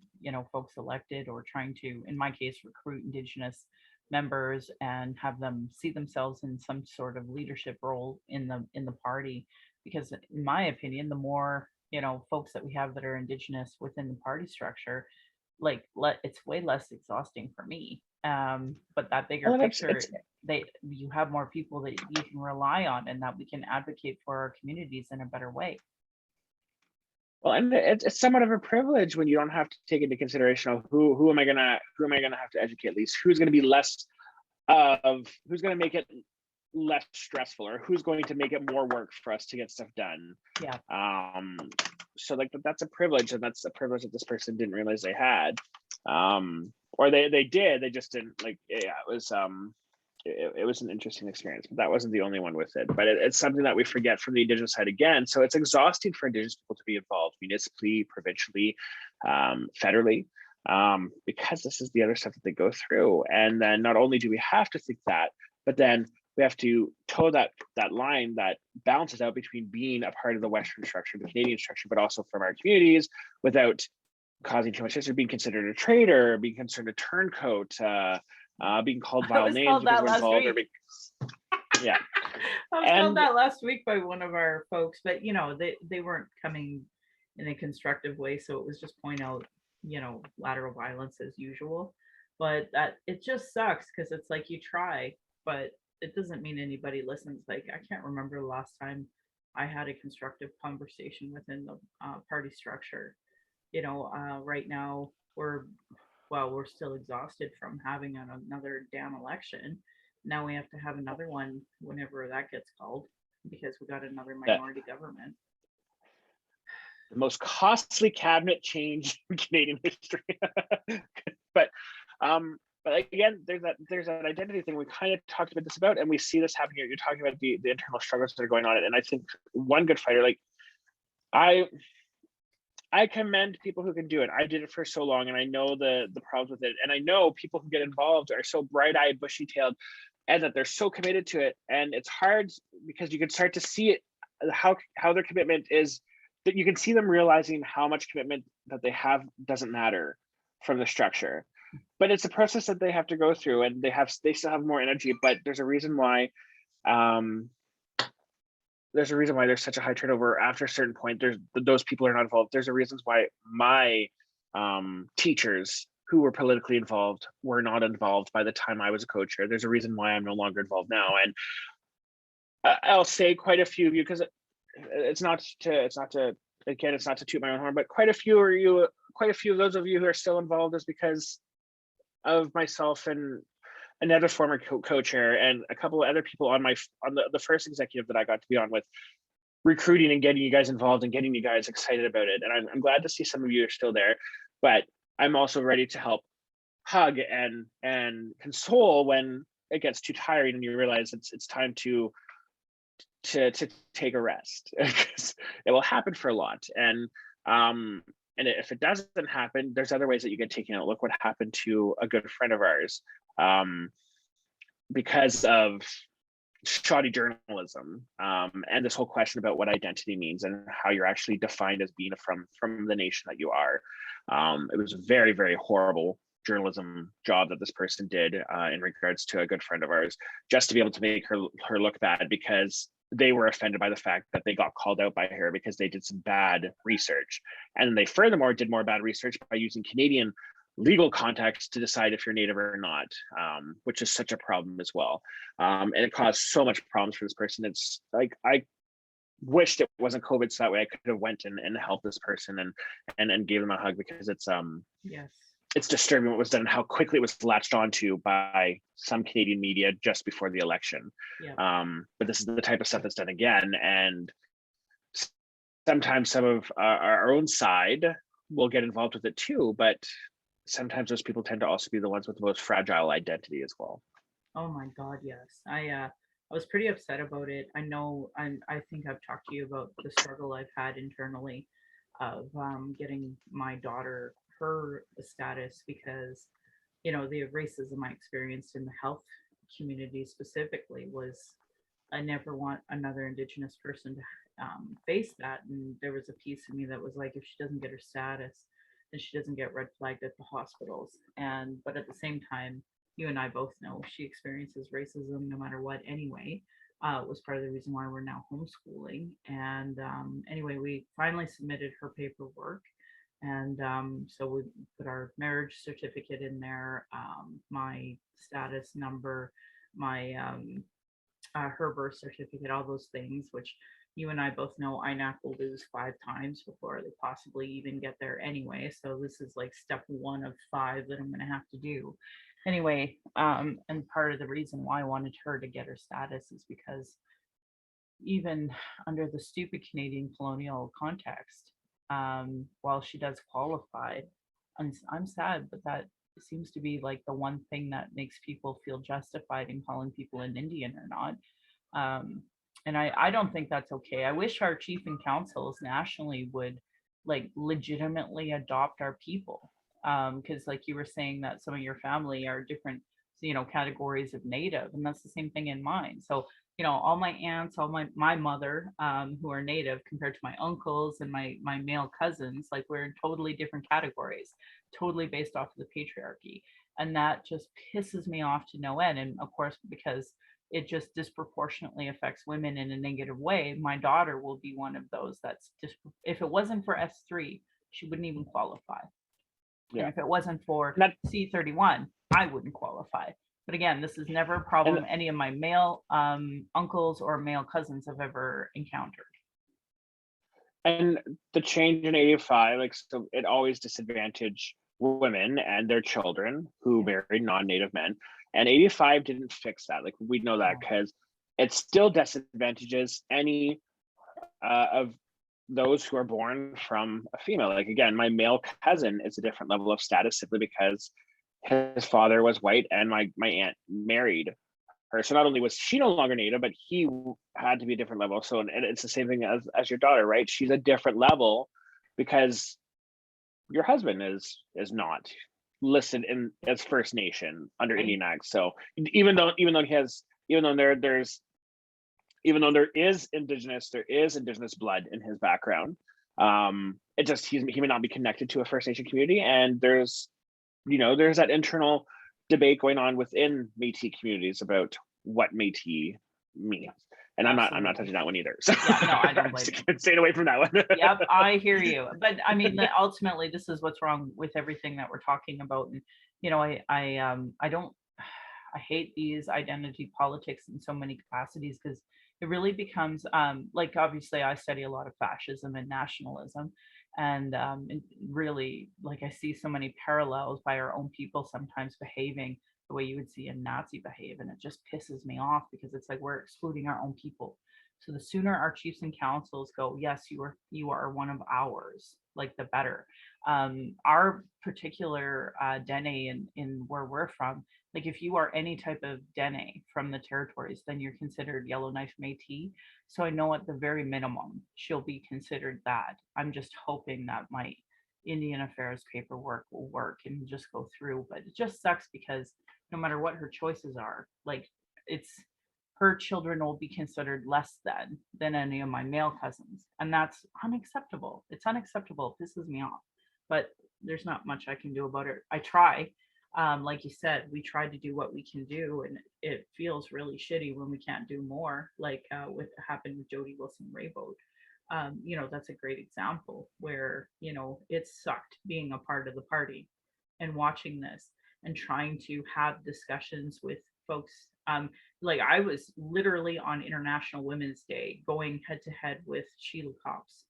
folks elected, or trying to, in my case, recruit Indigenous members and have them see themselves in some sort of leadership role in the party. Because in my opinion, the more folks that we have that are Indigenous within the party structure, it's way less exhausting for me. But that bigger picture, you have more people that you can rely on, and that we can advocate for our communities in a better way. Well, and it's somewhat of a privilege when you don't have to take into consideration of who am I gonna have to educate, at least who's going to make it less stressful, or who's going to make it more work for us to get stuff done. Yeah. So that's a privilege, and that's a privilege that this person didn't realize they had, or they did, they just didn't it was an interesting experience, but that wasn't the only one with it. But it's something that we forget from the Indigenous side again. So it's exhausting for Indigenous people to be involved municipally, provincially, federally, because this is the other stuff that they go through. And then not only do we have to think that, but then we have to toe that line that balances out between being a part of the Western structure, the Canadian structure, but also from our communities, without causing too much history, being considered a traitor, being considered a turncoat, being called vile names because we're involved. Yeah. I was told that last week by one of our folks, but they weren't coming in a constructive way, so it was just point out lateral violence as usual. But that it just sucks, because it's like you try, but it doesn't mean anybody listens. I can't remember the last time I had a constructive conversation within the party structure. Right now we're still exhausted from having another damn election. Now we have to have another one whenever that gets called, because we got another minority government. The most costly cabinet change in Canadian history. But again, there's that identity thing we kind of talked about, and we see this happening. You're talking about the internal struggles that are going on, and I think one good fighter, I commend people who can do it. I did it for so long, and I know the problems with it. And I know people who get involved are so bright-eyed, bushy-tailed, and that they're so committed to it. And it's hard because you can start to see it, how their commitment is, that you can see them realizing how much commitment that they have doesn't matter from the structure. But it's a process that they have to go through, and they still have more energy. But there's a reason why. There's such a high turnover after a certain point. Those people are not involved. There's a reason why my teachers who were politically involved were not involved by the time I was a co-chair. There's a reason why I'm no longer involved now. And I'll say quite a few of you, because it's not to toot my own horn, but quite a few of those of you who are still involved is because of myself and another former co-chair and a couple of other people on the first executive that I got to be on with, recruiting and getting you guys involved and getting you guys excited about it. And I'm glad to see some of you are still there, but I'm also ready to help hug and console when it gets too tiring and you realize it's time to take a rest, because it will happen for a lot. And And if it doesn't happen, there's other ways that you get taken out. Look what happened to a good friend of ours, because of shoddy journalism, and this whole question about what identity means and how you're actually defined as being from the nation that you are. It was a very, very horrible journalism job that this person did in regards to a good friend of ours, just to be able to make her look bad because they were offended by the fact that they got called out by her because they did some bad research. And they furthermore did more bad research by using Canadian legal context to decide if you're Native or not, which is such a problem as well. And it caused so much problems for this person. It's like, I wished it wasn't COVID, so that way I could have went and helped this person and gave them a hug, because Yes. It's disturbing what was done and how quickly it was latched onto by some Canadian media just before the election. Yeah. But this is the type of stuff that's done again. And sometimes some of our own side will get involved with it too, but sometimes those people tend to also be the ones with the most fragile identity as well. Oh my God, yes. I was pretty upset about it. I know I think I've talked to you about the struggle I've had internally of getting my daughter her status because the racism I experienced in the health community specifically was I never want another Indigenous person to face that. And there was a piece of me that was like, if she doesn't get her status, then she doesn't get red flagged at the hospitals. But at the same time, you and I both know she experiences racism no matter what anyway. Was part of the reason why we're now homeschooling. And anyway, we finally submitted her paperwork. And so we put our marriage certificate in there, my status number, my her birth certificate, all those things, which you and I both know INAC will lose 5 times before they possibly even get there anyway. So this is like step 1 of 5 that I'm going to have to do. Anyway, and part of the reason why I wanted her to get her status is because even under the stupid Canadian colonial context, while she does qualify, I'm sad, but that seems to be like the one thing that makes people feel justified in calling people an Indian or not. And I don't think that's okay. I wish our chief and councils nationally would like legitimately adopt our people. Because like you were saying that some of your family are different, categories of Native, and that's the same thing in mine. So all my aunts, all my mother, who are Native compared to my uncles and my male cousins, like we're in totally different categories, totally based off of the patriarchy. And that just pisses me off to no end. And of course, because it just disproportionately affects women in a negative way, my daughter will be one of those that's just, if it wasn't for S3, she wouldn't even qualify. Yeah. And if it wasn't for That, C31, I wouldn't qualify. But again, this is never a problem any of my male uncles or male cousins have ever encountered. and the change in 85, like, so it always disadvantaged women and their children who married non-Native men. And 85 didn't fix that. Like, we know that because it still disadvantages any of those who are born from a female. Like, again, my male cousin is a different level of status simply because his father was white and my aunt married her. So not only was she no longer Native, but he had to be a different level. So, and it's the same thing as your daughter, right? She's a different level because your husband is not listed in as First Nation under Indian Act. So even though there is Indigenous blood in his background, it just he may not be connected to a First Nation community, and there's that internal debate going on within Métis communities about what Métis means. And I'm not touching that one either. So yeah, no, I don't blame you. Staying away from that one. Yep, I hear you. But I mean, ultimately, this is what's wrong with everything that we're talking about. And I hate these identity politics in so many capacities because it really becomes like, obviously I study a lot of fascism and nationalism, and really, like, I see so many parallels by our own people sometimes behaving the way you would see a Nazi behave, and it just pisses me off because it's like we're excluding our own people. So the sooner our chiefs and councils go, yes, you are one of ours, like the better. Our particular Dene in where we're from, like if you are any type of Dene from the territories, then you're considered Yellowknife Métis. So I know at the very minimum she'll be considered that. I'm just hoping that might Indian Affairs paperwork will work and just go through. But it just sucks because no matter what her choices are, like it's her children will be considered less than any of my male cousins. And that's unacceptable. It's unacceptable. It pisses me off. But there's not much I can do about it. I try. Like you said, we try to do what we can do, and it feels really shitty when we can't do more. Like what happened with Jody Wilson-Raybould. That's a great example where it sucked being a part of the party and watching this and trying to have discussions with folks. Like I was literally on International Women's Day going head to head with Sheila Copps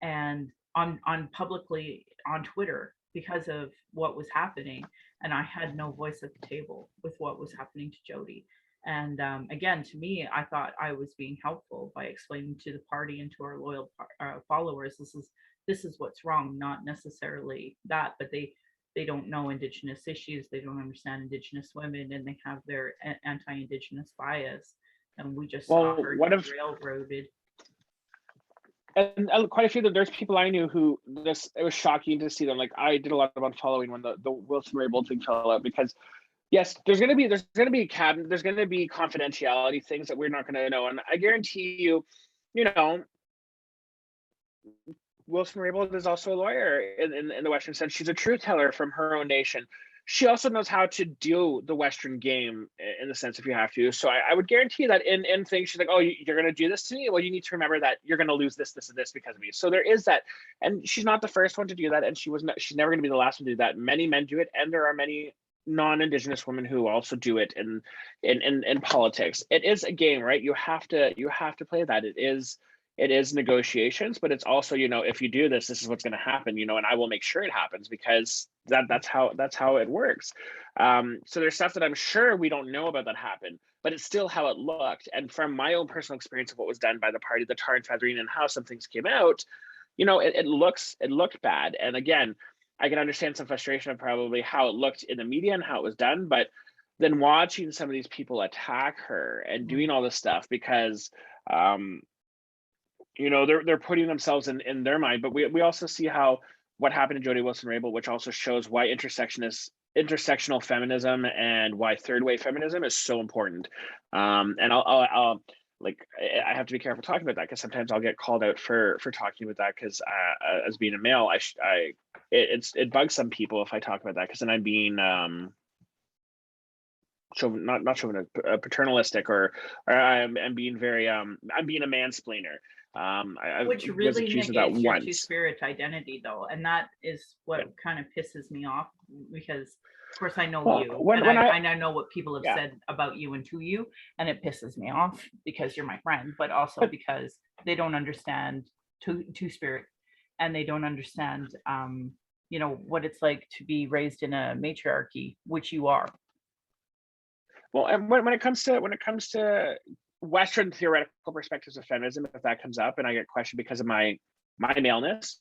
and on publicly on Twitter because of what was happening, and I had no voice at the table with what was happening to Jody. And again, to me, I thought I was being helpful by explaining to the party and to our loyal followers, this is what's wrong, not necessarily that, but they don't know Indigenous issues, they don't understand Indigenous women, and they have their anti-Indigenous bias, and we just saw her railroaded. And quite a few there's people I knew who it was shocking to see them. Like I did a lot of unfollowing when the Wilson-Raybould thing fell out, because yes, there's going to be confidentiality things that we're not going to know. And I guarantee you, Wilson-Raybould is also a lawyer in the Western sense. She's a truth teller from her own nation. She also knows how to do the Western game in the sense if you have to. So I would guarantee that in things, she's like, oh, you're going to do this to me? Well, you need to remember that you're going to lose this, this, and this because of me. So there is that. And she's not the first one to do that. And she's never going to be the last one to do that. Many men do it. And there are many non-Indigenous women who also do it in politics. It is a game, right? You have to play that. It is negotiations, but it's also, if you do this, this is what's going to happen, and I will make sure it happens because that's how it works. So there's stuff that I'm sure we don't know about that happened, but it's still how it looked. And from my own personal experience of what was done by the party, the tar and feathering, and how some things came out, it looked bad. And again, I can understand some frustration of probably how it looked in the media and how it was done, but then watching some of these people attack her and doing all this stuff because they're putting themselves in their mind. But we also see what happened to Jody Wilson-Raybould, which also shows why intersectional feminism and why third wave feminism is so important. And I'll I have to be careful talking about that because sometimes I'll get called out for talking about that because as being a male, it bugs some people if I talk about that because then I'm being paternalistic or I'm being very I'm being a mansplainer. Which really negates your two-spirit identity, though, and that is what kind of pisses me off because, of course, I know you, and I know what people have said about you and to you, and it pisses me off because you're my friend, but also because they don't understand two-spirit, and they don't understand, what it's like to be raised in a matriarchy, which you are. Well, and when it comes to Western theoretical perspectives of feminism, if that comes up and I get questioned because of my maleness,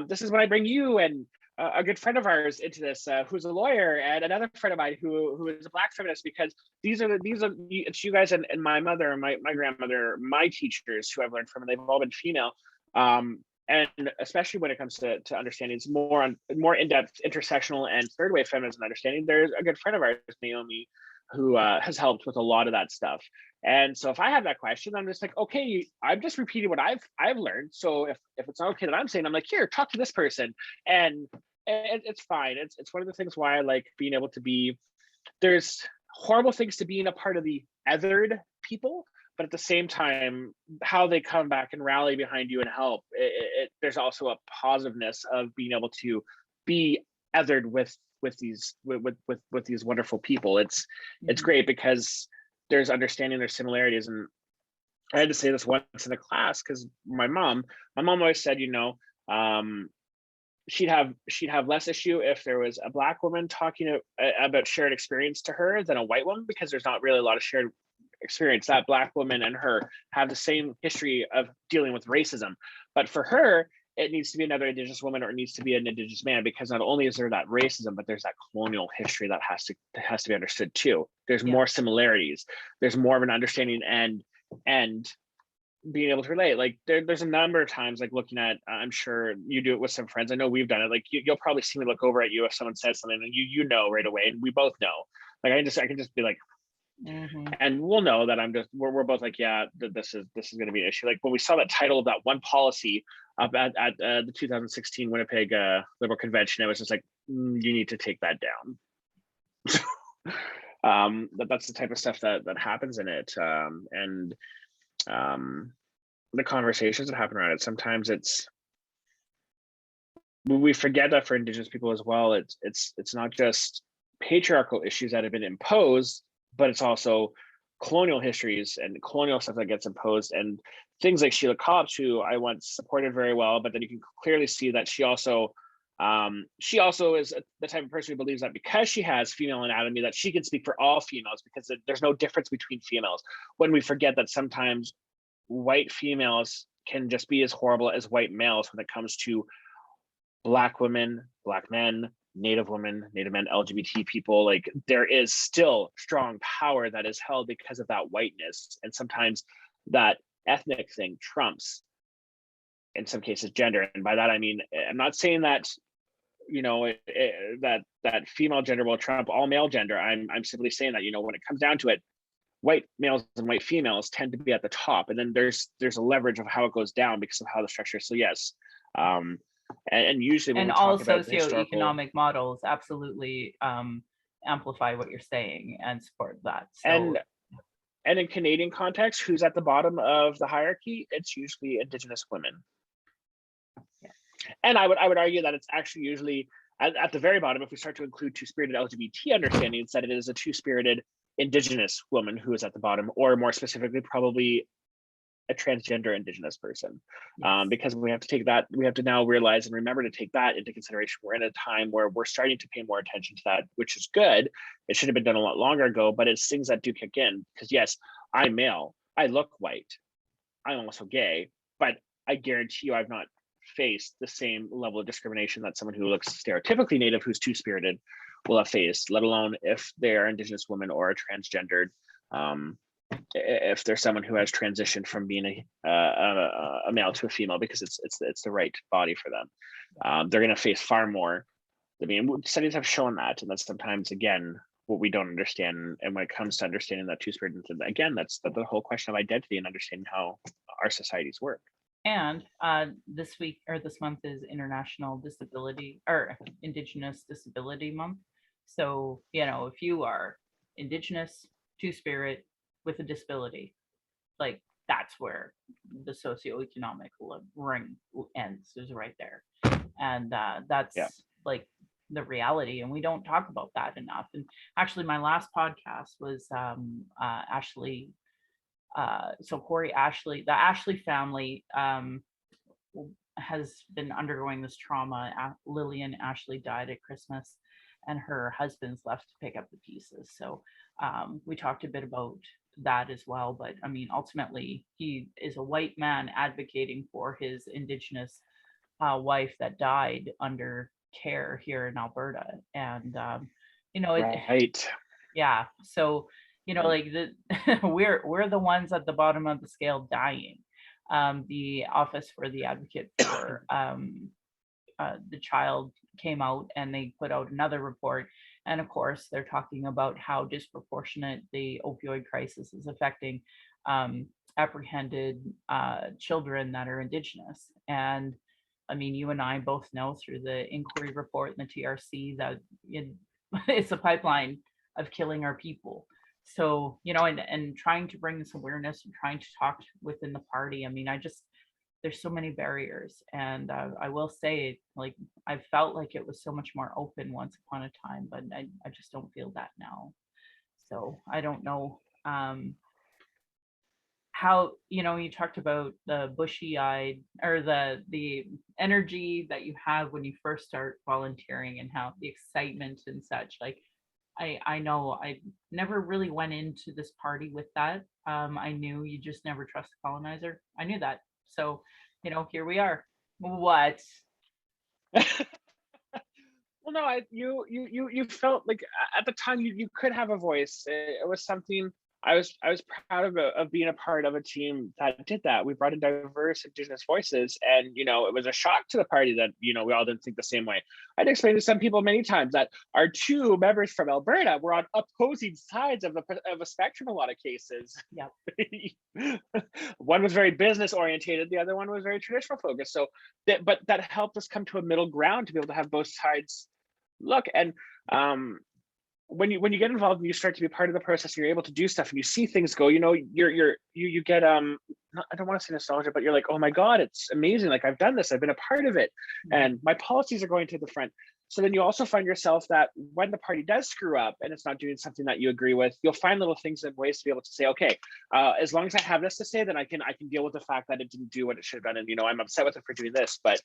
this is when I bring you and a good friend of ours into this, who's a lawyer, and another friend of mine who is a Black feminist, because it's you guys and my mother, my grandmother, my teachers who I've learned from, and they've all been female. And especially when it comes to understanding, it's more in-depth intersectional and third wave feminism understanding. There's a good friend of ours, Naomi, who has helped with a lot of that stuff. And so if I have that question, I'm just like, okay, I'm just repeating what I've learned. So if it's not okay that I'm saying, I'm like, here, talk to this person. And it's fine. It's one of the things why I like being able to be, there's horrible things to being a part of the othered people, but at the same time, how they come back and rally behind you and help, there's also a positiveness of being able to be othered with these wonderful people. It's great because there's understanding, there's similarities. And I had to say this once in a class because my mom always said, she'd have less issue if there was a Black woman talking about shared experience to her than a white woman, because there's not really a lot of shared experience. That Black woman and her have the same history of dealing with racism, but for her, it needs to be another Indigenous woman or it needs to be an Indigenous man, because not only is there that racism, but there's that colonial history that has to be understood too. There's more similarities. There's more of an understanding and being able to relate. Like there's a number of times, like looking at, I'm sure you do it with some friends. I know we've done it. Like you'll probably see me look over at you if someone says something, and you know right away, and we both know. Like I can just be like, and we'll know that we're both like, yeah, this is going to be an issue. Like when we saw that title of that one policy up at the 2016 Winnipeg Liberal Convention, it was just like, you need to take that down. That's the type of stuff that happens in it, and the conversations that happen around it. Sometimes we forget that for Indigenous people as well, it's not just patriarchal issues that have been imposed, but it's also colonial histories and colonial stuff that gets imposed, and things like Sheila Copps, who I once supported very well, but then you can clearly see that she also is the type of person who believes that because she has female anatomy, that she can speak for all females because there's no difference between females. When we forget that sometimes white females can just be as horrible as white males when it comes to Black women, Black men, Native women, Native men, LGBT people. Like there is still strong power that is held because of that whiteness, and sometimes that ethnic thing trumps, in some cases, gender. And by that I mean, I'm not saying that that female gender will trump all male gender. I'm simply saying that when it comes down to it, white males and white females tend to be at the top, and then there's a leverage of how it goes down because of how the structure is. So yes, and usually when and we all talk about socioeconomic models absolutely amplify what you're saying and support that. So and in Canadian context, who's at the bottom of the hierarchy? It's usually Indigenous women. Yeah. And I would argue that it's actually usually at the very bottom, if we start to include two-spirited LGBT understandings, that it is a two-spirited Indigenous woman who is at the bottom, or more specifically, probably a transgender Indigenous person. Yes. Because we have to now realize and remember to take that into consideration. We're in a time where we're starting to pay more attention to that, which is good. It should have been done a lot longer ago, but it's things that do kick in. Because yes, I'm male, I look white, I'm also gay, but I guarantee you I've not faced the same level of discrimination that someone who looks stereotypically Native, who's two-spirited, will have faced, let alone if they are Indigenous women or transgendered. If there's someone who has transitioned from being a male to a female because it's the right body for them, they're going to face far more. I mean, studies have shown that, and that's sometimes, again, what we don't understand. And when it comes to understanding that two-spirit, again, that's the whole question of identity and understanding how our societies work. And this month is International Disability or Indigenous Disability Month. So, if you are Indigenous, two-spirit, with a disability, like that's where the socioeconomic ring ends, is right there. And that's like the reality, and we don't talk about that enough. And actually my last podcast was Ashley, so Corey Ashley, the Ashley family has been undergoing this trauma. Lillian Ashley died at Christmas, and her husband's left to pick up the pieces. So we talked a bit about that as well. But I mean, ultimately, he is a white man advocating for his Indigenous wife that died under care here in Alberta. And right. Yeah. So like we're the ones at the bottom of the scale dying. The Office for the Advocate for the Child came out, and they put out another report. And of course, they're talking about how disproportionate the opioid crisis is affecting apprehended children that are Indigenous. And I mean, you and I both know through the inquiry report and the TRC that it's a pipeline of killing our people. So, and trying to bring this awareness and trying to talk within the party. I mean, there's so many barriers, and I will say, like, I felt like it was so much more open once upon a time, but I just don't feel that now. So I don't know how, you talked about the bushy-eyed, or the energy that you have when you first start volunteering, and how the excitement and such. Like, I know I never really went into this party with that. I knew you just never trust the colonizer. I knew that. So, here we are. What? Well, no, you felt like at the time you could have a voice. It was something I was proud of being a part of a team that did that. We brought in diverse Indigenous voices, and it was a shock to the party that we all didn't think the same way. I'd explained to some people many times that our two members from Alberta were on opposing sides of a spectrum in a lot of cases. Yeah. One was very business orientated, the other one was very traditional focused. So, but that helped us come to a middle ground to be able to have both sides look. And when you get involved and you start to be part of the process, you're able to do stuff and you see things go, you get I don't want to say nostalgia, but you're like, oh my God, it's amazing. Like, I've done this, I've been a part of it, and my policies are going to the front. So then you also find yourself that when the party does screw up and it's not doing something that you agree with, you'll find little things and ways to be able to say, okay, as long as I have this to say, then I can deal with the fact that it didn't do what it should have done, and I'm upset with it for doing this, but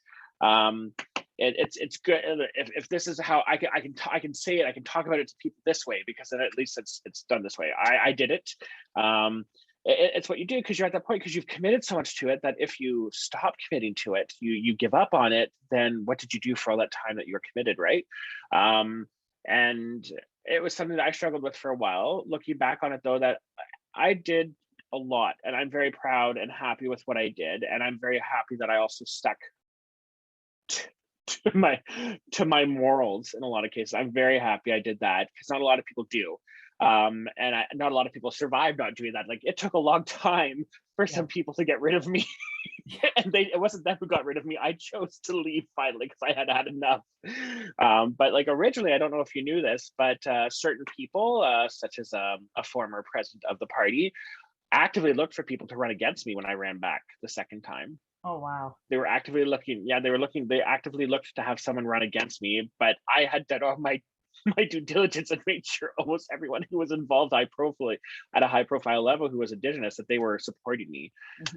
it's good if this is how I can say it. I can talk about it to people this way, because then at least it's done this way. I did it. It's what you do, because you're at that point, because you've committed so much to it, that if you stop committing to it, you give up on it, then what did you do for all that time that you were committed, right? And it was something that I struggled with for a while. Looking back on it, though, that I did a lot, and I'm very proud and happy with what I did, and I'm very happy that I also stuck to my morals in a lot of cases. I'm very happy I did that, because not a lot of people do. And not a lot of people survived not doing that. Like, it took a long time for some people to get rid of me. And it wasn't them who got rid of me. I chose to leave finally, because I had had enough. But like, originally, I don't know if you knew this, but certain people, such as a former president of the party, actively looked for people to run against me when I ran back the second time. Oh, wow. They were actively looking. Yeah, they actively looked to have someone run against me, but I had done all my due diligence and made sure almost everyone who was involved at a high profile level who was Indigenous, that they were supporting me.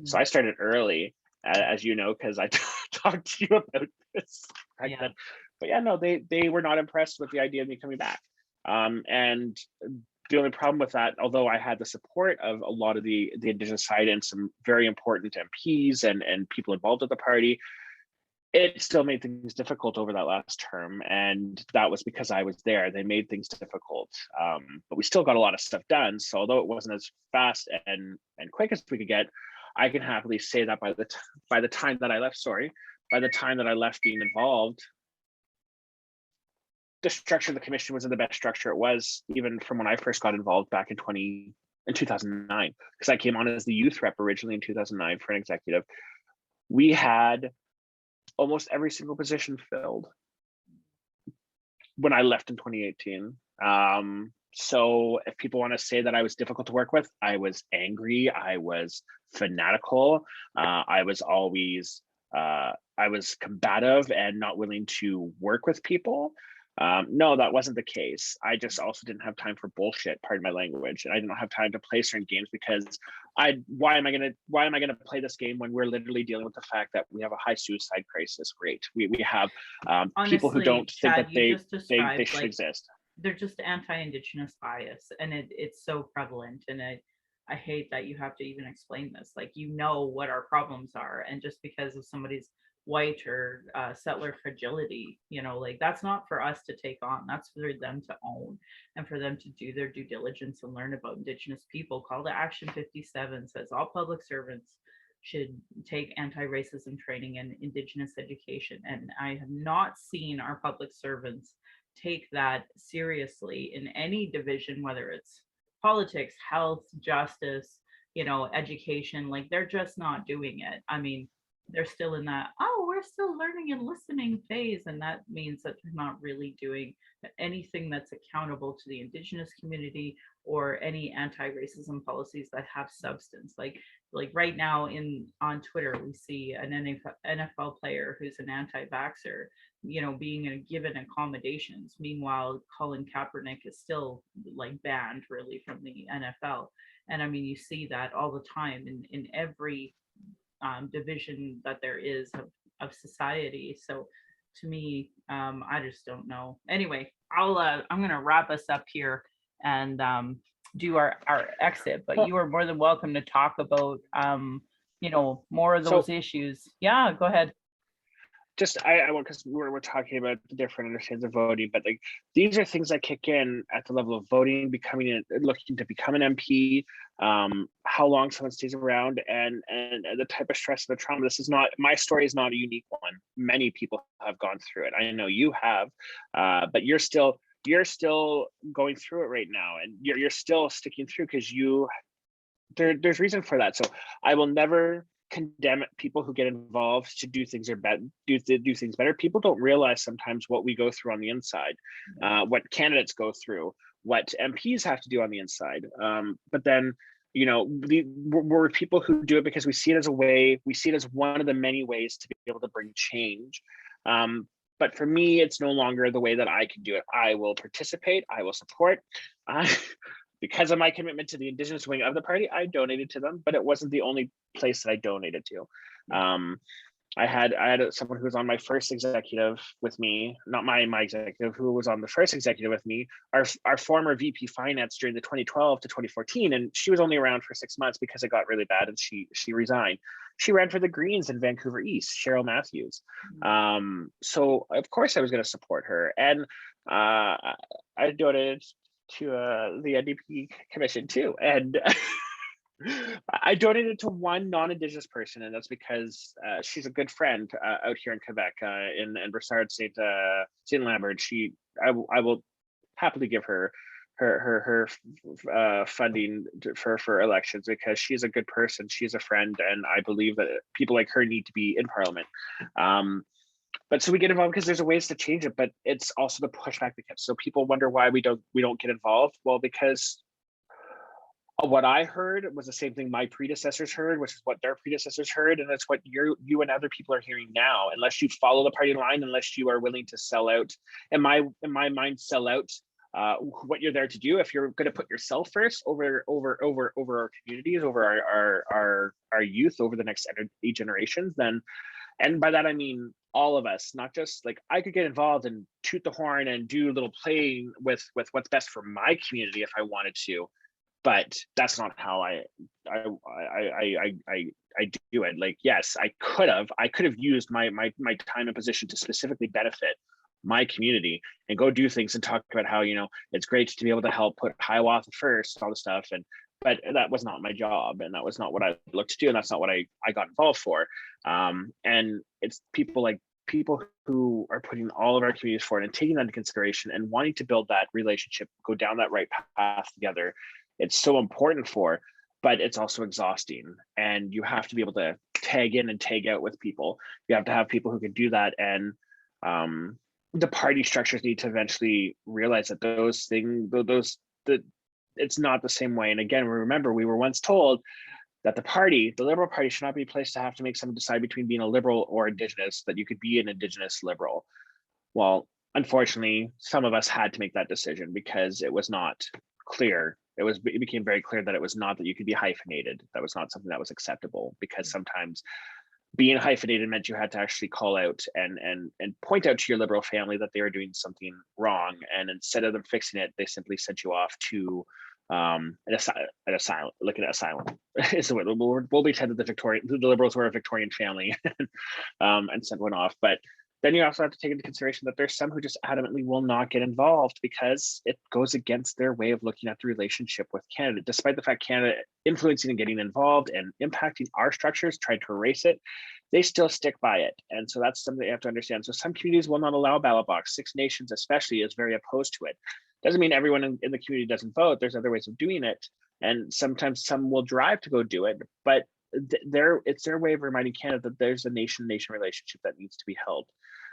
So I started early, as you know, because I talked to you about this back then. But yeah, no, they were not impressed with the idea of me coming back. And the only problem with that, although I had the support of a lot of the Indigenous side and some very important MPs and people involved with the party, it still made things difficult over that last term. And that was because I was there. They made things difficult. But we still got a lot of stuff done. So although it wasn't as fast and quick as we could get, I can happily say that by the time that I left being involved, the structure of the commission was in the best structure it was, even from when I first got involved back in 2009, because I came on as the youth rep originally in 2009 for an executive. We had almost every single position filled when I left in 2018. So if people want to say that I was difficult to work with, I was angry, I was fanatical, I was always combative and not willing to work with people. No, that wasn't the case. I just also didn't have time for bullshit, pardon my language. And I didn't have time to play certain games, because why am I gonna play this game when we're literally dealing with the fact that we have a high suicide crisis rate? We have people who don't think that they should exist. They're just anti-Indigenous bias, and it's so prevalent. And I hate that you have to even explain this. Like, what our problems are, and just because of somebody's white or settler fragility, like, that's not for us to take on. That's for them to own, and for them to do their due diligence and learn about Indigenous people. Call to Action 57 says all public servants should take anti-racism training and Indigenous education. And I have not seen our public servants take that seriously in any division, whether it's politics, health, justice, education. Like, they're just not doing it. I mean, they're still in that, we're still learning and listening phase. And that means that they're not really doing anything that's accountable to the Indigenous community, or any anti-racism policies that have substance. Like right now on Twitter, we see an NFL player who's an anti-vaxxer, being given accommodations. Meanwhile, Colin Kaepernick is still like banned really from the NFL. And I mean, you see that all the time in every division that there is of society. So to me, I just don't know. Anyway, I'm gonna wrap us up here and do our exit, but you are more than welcome to talk about more of those issues. Yeah, go ahead. just I want, because we're talking about the different understandings of voting, but like these are things that kick in at the level of voting, looking to become an MP, how long someone stays around, and the type of stress and the trauma. This is not, my story is not a unique one. Many people have gone through it. I know you have, but you're still going through it right now, and you're still sticking through because there's reason for that. So I will never condemn people who get involved to do things do things better. People don't realize sometimes what we go through on the inside, what candidates go through, what MPs have to do on the inside. But then, we're people who do it because we see it as a way, we see it as one of the many ways to be able to bring change. But for me, it's no longer the way that I can do it. I will participate, I will support. Because of my commitment to the Indigenous wing of the party, I donated to them, but it wasn't the only place that I donated to. I had someone who was on my first executive with me, not my executive, who was on the first executive with me, our former VP Finance during the 2012 to 2014, and she was only around for 6 months because it got really bad and she resigned. She ran for the Greens in Vancouver East, Cheryl Matthews. So of course I was going to support her, and I donated to the NDP commission too, and I donated to one non-Indigenous person, and that's because she's a good friend out here in Quebec, in Brossard, Saint Lambert. I will happily give her funding for elections because she's a good person, she's a friend, and I believe that people like her need to be in Parliament. But so we get involved because there's ways to change it, but it's also the pushback that gets. So people wonder why we don't get involved. Well, because what I heard was the same thing my predecessors heard, which is what their predecessors heard, and that's what you and other people are hearing now. Unless you follow the party line, unless you are willing to sell out, in my mind, sell out what you're there to do. If you're going to put yourself first over our communities, over our youth, over the next 8 generations, then. And by that, I mean all of us, not just like I could get involved and toot the horn and do a little playing with what's best for my community if I wanted to, but that's not how I do it. Like, yes, I could have used my time and position to specifically benefit my community and go do things and talk about how, it's great to be able to help put Hiawatha first and all this stuff. But that was not my job, and that was not what I looked to do, and that's not what I got involved for. And it's people who are putting all of our communities forward and taking that into consideration and wanting to build that relationship, go down that right path together. It's so important for, but it's also exhausting. And you have to be able to tag in and tag out with people. You have to have people who can do that. And the party structures need to eventually realize that it's not the same way. And again, remember, we were once told that the Liberal Party should not be a place to have to make someone decide between being a Liberal or Indigenous, that you could be an Indigenous Liberal. Well, unfortunately, some of us had to make that decision because it was not clear. It became very clear that it was not that you could be hyphenated. That was not something that was acceptable, because sometimes being hyphenated meant you had to actually call out and point out to your Liberal family that they were doing something wrong. And instead of them fixing it, they simply sent you off to an asylum, like an asylum. So we'll pretend that the Liberals were a Victorian family and sent one off. But then you also have to take into consideration that there's some who just adamantly will not get involved because it goes against their way of looking at the relationship with Canada. Despite the fact Canada influencing and getting involved and impacting our structures, trying to erase it, they still stick by it. And so that's something you have to understand. So some communities will not allow ballot box. Six Nations especially is very opposed to it. Doesn't mean everyone in the community doesn't vote. There's other ways of doing it. And sometimes some will drive to go do it, but it's their way of reminding Canada that there's a nation-nation relationship that needs to be held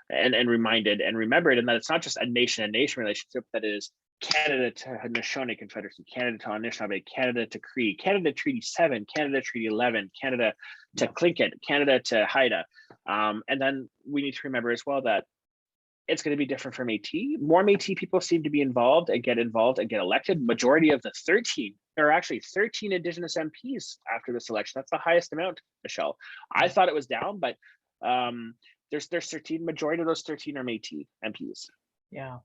and reminded and remembered, and that it's not just a nation-nation relationship, that is Canada to Haudenosaunee Confederacy, Canada to Anishinaabe, Canada to Cree, Canada Treaty 7, Canada Treaty 11, Canada to Tlingit, Canada to Haida. And then we need to remember as well that it's going to be different for Métis. More Métis people seem to be involved and get elected. Majority of the 13, there are actually 13 Indigenous MPs after this election. That's the highest amount, Michelle. I thought it was down, but there's 13. Majority of those 13 are Métis MPs. Yeah.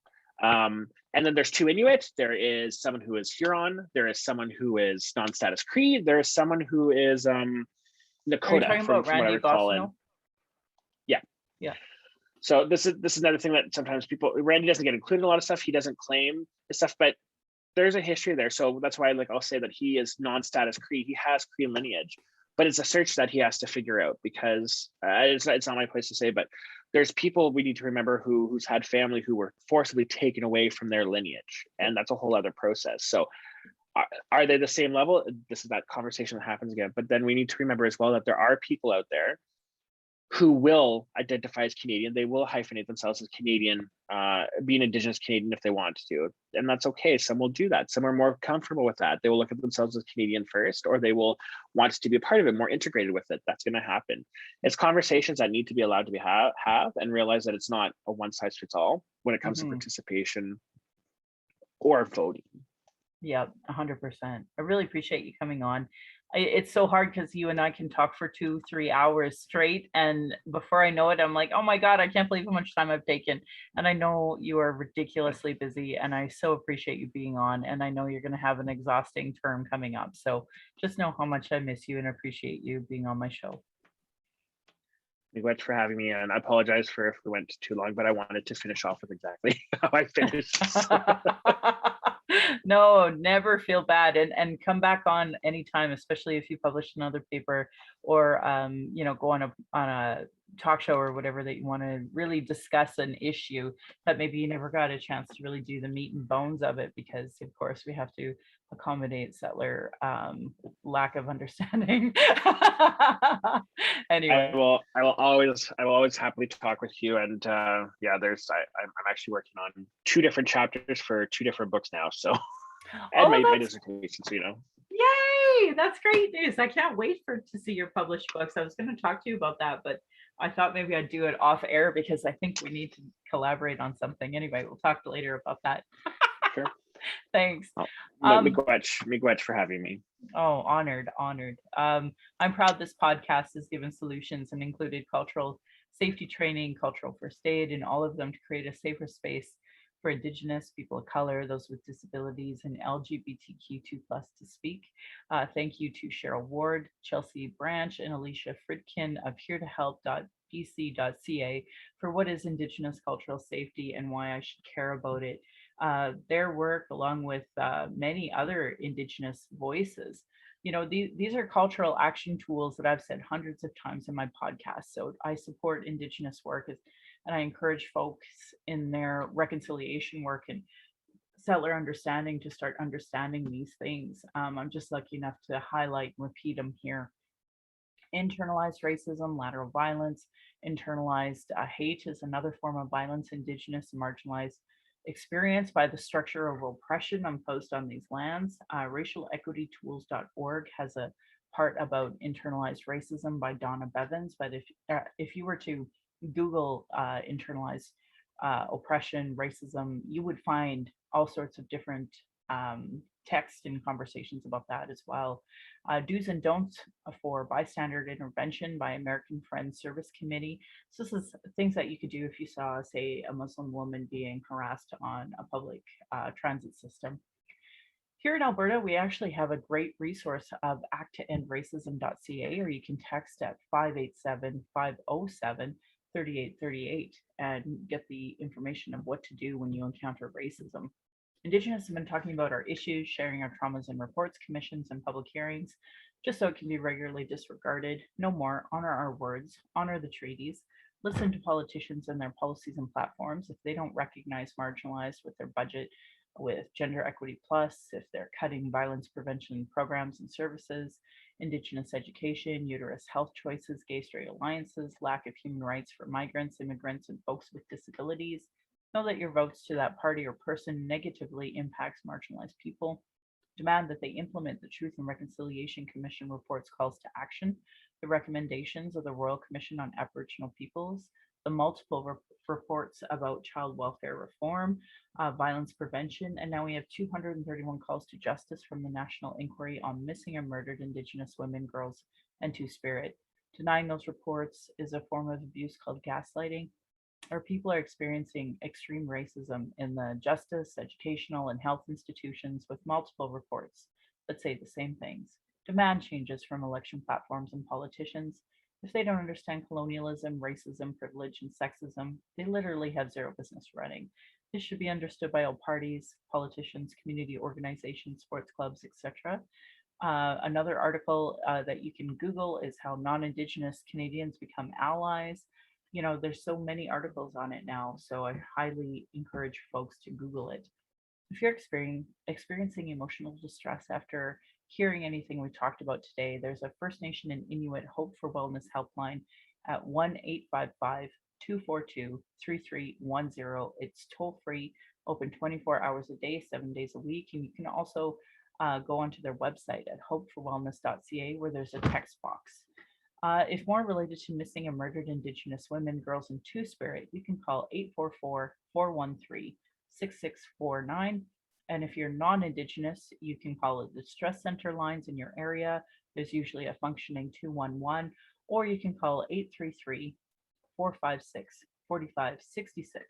And then there's 2 Inuit. There is someone who is Huron. There is someone who is non-status Cree. There is someone who is Nakota. Are you talking about Randy Gosnell? Yeah. Yeah. So this is another thing that sometimes Randy doesn't get included in a lot of stuff. He doesn't claim the stuff, but there's a history there. So that's why I'll say that he is non-status Cree. He has Cree lineage, but it's a search that he has to figure out because it's not my place to say, but there's people we need to remember who's had family who were forcibly taken away from their lineage, and that's a whole other process. So are they the same level? This is that conversation that happens again. But then we need to remember as well that there are people out there who will identify as Canadian. They will hyphenate themselves as Canadian, be an Indigenous Canadian if they want to, and that's okay. Some will do that. Some are more comfortable with that. They will look at themselves as Canadian first, or they will want to be a part of it, more integrated with it. That's going to happen. It's conversations that need to be allowed to be have and realize that it's not a one size fits all when it comes to participation or voting. Yeah, 100%. I really appreciate you coming on. It's so hard because you and I can talk for 2-3 hours straight, and before I know it, I'm like, oh my God, I can't believe how much time I've taken. And I know you are ridiculously busy, and I so appreciate you being on. And I know you're going to have an exhausting term coming up. So just know how much I miss you and appreciate you being on my show. Thank you much for having me, and I apologize for if we went too long, but I wanted to finish off with exactly how I finished. No, never feel bad, and come back on anytime, especially if you publish another paper or go on a talk show or whatever that you want to really discuss an issue that maybe you never got a chance to really do the meat and bones of it, because of course we have to accommodate settler lack of understanding. Anyway, I will always happily talk with you. And I'm actually working on 2 different chapters for 2 different books now. So and my dissertation, so Yay! That's great news. I can't wait to see your published books. I was going to talk to you about that, but I thought maybe I'd do it off air because I think we need to collaborate on something. Anyway, we'll talk later about that. Sure. Thanks. Miigwech for having me. Oh, honored. I'm proud this podcast has given solutions and included cultural safety training, cultural first aid, and all of them to create a safer space for Indigenous, people of color, those with disabilities, and LGBTQ2+ to speak. Thank you to Cheryl Ward, Chelsea Branch, and Alicia Fridkin of heretohelp.bc.ca for what is Indigenous cultural safety and why I should care about it. Their work, along with many other Indigenous voices, these are cultural action tools that I've said hundreds of times in my podcast. So I support Indigenous work, and I encourage folks in their reconciliation work and settler understanding to start understanding these things. I'm just lucky enough to highlight and repeat them here. Internalized racism, lateral violence, internalized hate is another form of violence Indigenous and marginalized experienced by the structure of oppression imposed on these lands. RacialEquityTools.org has a part about internalized racism by Donna Bevins, but if you were to Google internalized oppression, racism, you would find all sorts of different text and conversations about that as well. Do's and don'ts for bystander intervention by American Friends Service Committee. So this is things that you could do if you saw, say, a Muslim woman being harassed on a public transit system. Here in Alberta, we actually have a great resource of acttoendracism.ca, or you can text at 587-507-3838 and get the information of what to do when you encounter racism. Indigenous have been talking about our issues, sharing our traumas in reports, commissions, and public hearings, just so it can be regularly disregarded. No more. Honor our words, honor the treaties, listen to politicians and their policies and platforms. If they don't recognize marginalized with their budget, with Gender Equity Plus, if they're cutting violence prevention programs and services, Indigenous education, uterus health choices, gay-straight alliances, lack of human rights for migrants, immigrants, and folks with disabilities, know that your votes to that party or person negatively impacts marginalized people. Demand that they implement the Truth and Reconciliation Commission report's calls to action, the recommendations of the Royal Commission on Aboriginal Peoples, the multiple reports about child welfare reform, violence prevention, and now we have 231 calls to justice from the National Inquiry on Missing or Murdered Indigenous Women, Girls, and Two-Spirit. Denying those reports is a form of abuse called gaslighting. Our people are experiencing extreme racism in the justice, educational, and health institutions with multiple reports that say the same things. Demand changes from election platforms and politicians. If they don't understand colonialism, racism, privilege, and sexism, they literally have zero business running. This should be understood by all parties, politicians, community organizations, sports clubs, etc. Another article that you can Google is how non-Indigenous Canadians become allies. You know, there's so many articles on it now, so I highly encourage folks to Google it. If you're experiencing emotional distress after hearing anything we talked about today, there's a First Nation and Inuit Hope for Wellness helpline at 1-855-242-3310. It's toll free, open 24 hours a day, 7 days a week. And you can also go onto their website at hopeforwellness.ca where there's a text box. If more related to missing and murdered Indigenous women, girls, and Two Spirit, you can call 844-413-6649. And if you're non-Indigenous, you can call the distress center lines in your area. There's usually a functioning 211, or you can call 833-456-4566.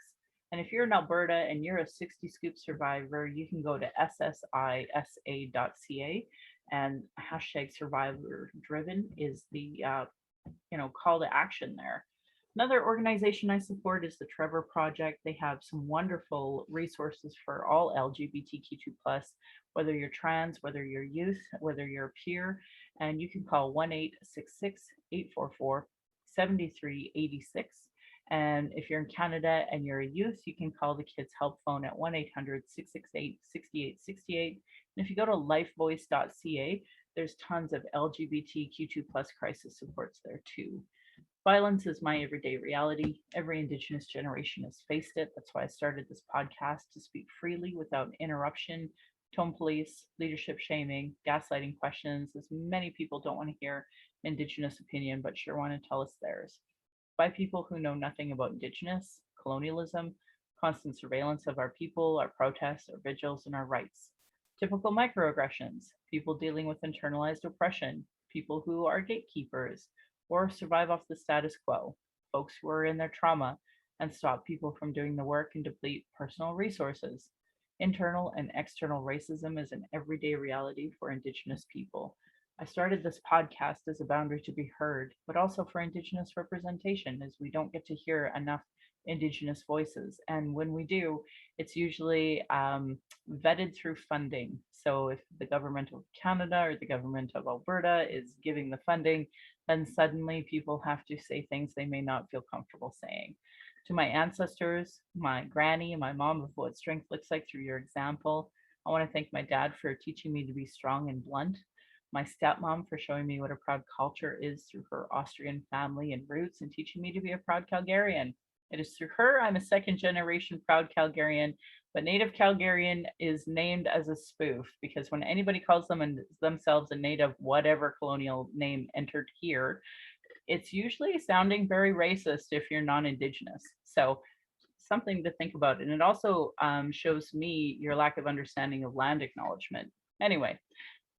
And if you're in Alberta and you're a 60 Scoop survivor, you can go to ssisa.ca, and hashtag survivor driven is the call to action there. Another organization I support is the Trevor Project. They have some wonderful resources for all LGBTQ2+, whether you're trans, whether you're youth, whether you're a peer, and you can call 1-866-844-7386. And if you're in Canada and you're a youth, you can call the Kids Help Phone at 1-800-668-6868. And if you go to lifevoice.ca, there's tons of LGBTQ2+ crisis supports there too. Violence is my everyday reality. Every Indigenous generation has faced it. That's why I started this podcast, to speak freely without interruption, tone police, leadership shaming, gaslighting questions, as many people don't want to hear Indigenous opinion, but sure want to tell us theirs. By people who know nothing about Indigenous, colonialism, constant surveillance of our people, our protests, our vigils, and our rights. Typical microaggressions, people dealing with internalized oppression, people who are gatekeepers or survive off the status quo, folks who are in their trauma and stop people from doing the work and deplete personal resources. Internal and external racism is an everyday reality for Indigenous people. I started this podcast as a boundary to be heard, but also for Indigenous representation, as we don't get to hear enough Indigenous voices. And when we do, it's usually vetted through funding. So if the government of Canada or the government of Alberta is giving the funding, then suddenly people have to say things they may not feel comfortable saying. To my ancestors, my granny, and my mom, of what strength looks like through your example, I want to thank my dad for teaching me to be strong and blunt, my stepmom for showing me what a proud culture is through her Austrian family and roots and teaching me to be a proud Calgarian. It is through her I'm a second generation proud Calgarian, but Native Calgarian is named as a spoof because when anybody calls themselves a native, whatever colonial name entered here, it's usually sounding very racist if you're non-Indigenous. So something to think about. And it also shows me your lack of understanding of land acknowledgement. Anyway,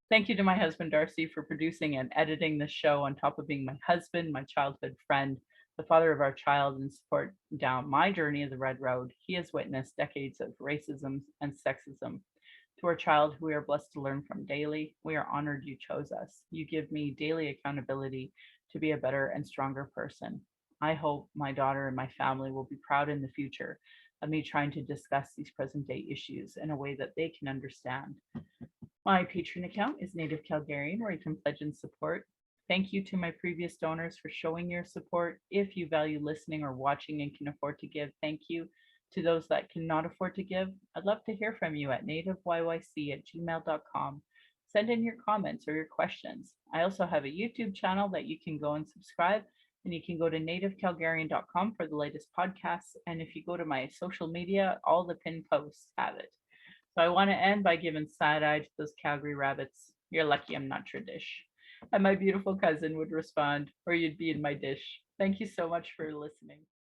thank you to my husband, Darcy, for producing and editing this show on top of being my husband, my childhood friend, the father of our child, and support down my journey of the Red Road. He has witnessed decades of racism and sexism. To our child, who we are blessed to learn from daily, we are honored you chose us. You give me daily accountability to be a better and stronger person. I hope my daughter and my family will be proud in the future of me trying to discuss these present day issues in a way that they can understand. My Patreon account is Native Calgarian, where you can pledge and support. Thank you to my previous donors for showing your support. If you value listening or watching and can afford to give, thank you. To those that cannot afford to give, I'd love to hear from you at nativeyyc@gmail.com. Send in your comments or your questions. I also have a YouTube channel that you can go and subscribe, and you can go to nativecalgarian.com for the latest podcasts. And if you go to my social media, all the pinned posts have it. So I want to end by giving side eye to those Calgary rabbits. You're lucky I'm not your dish. And my beautiful cousin would respond, or you'd be in my dish. Thank you so much for listening.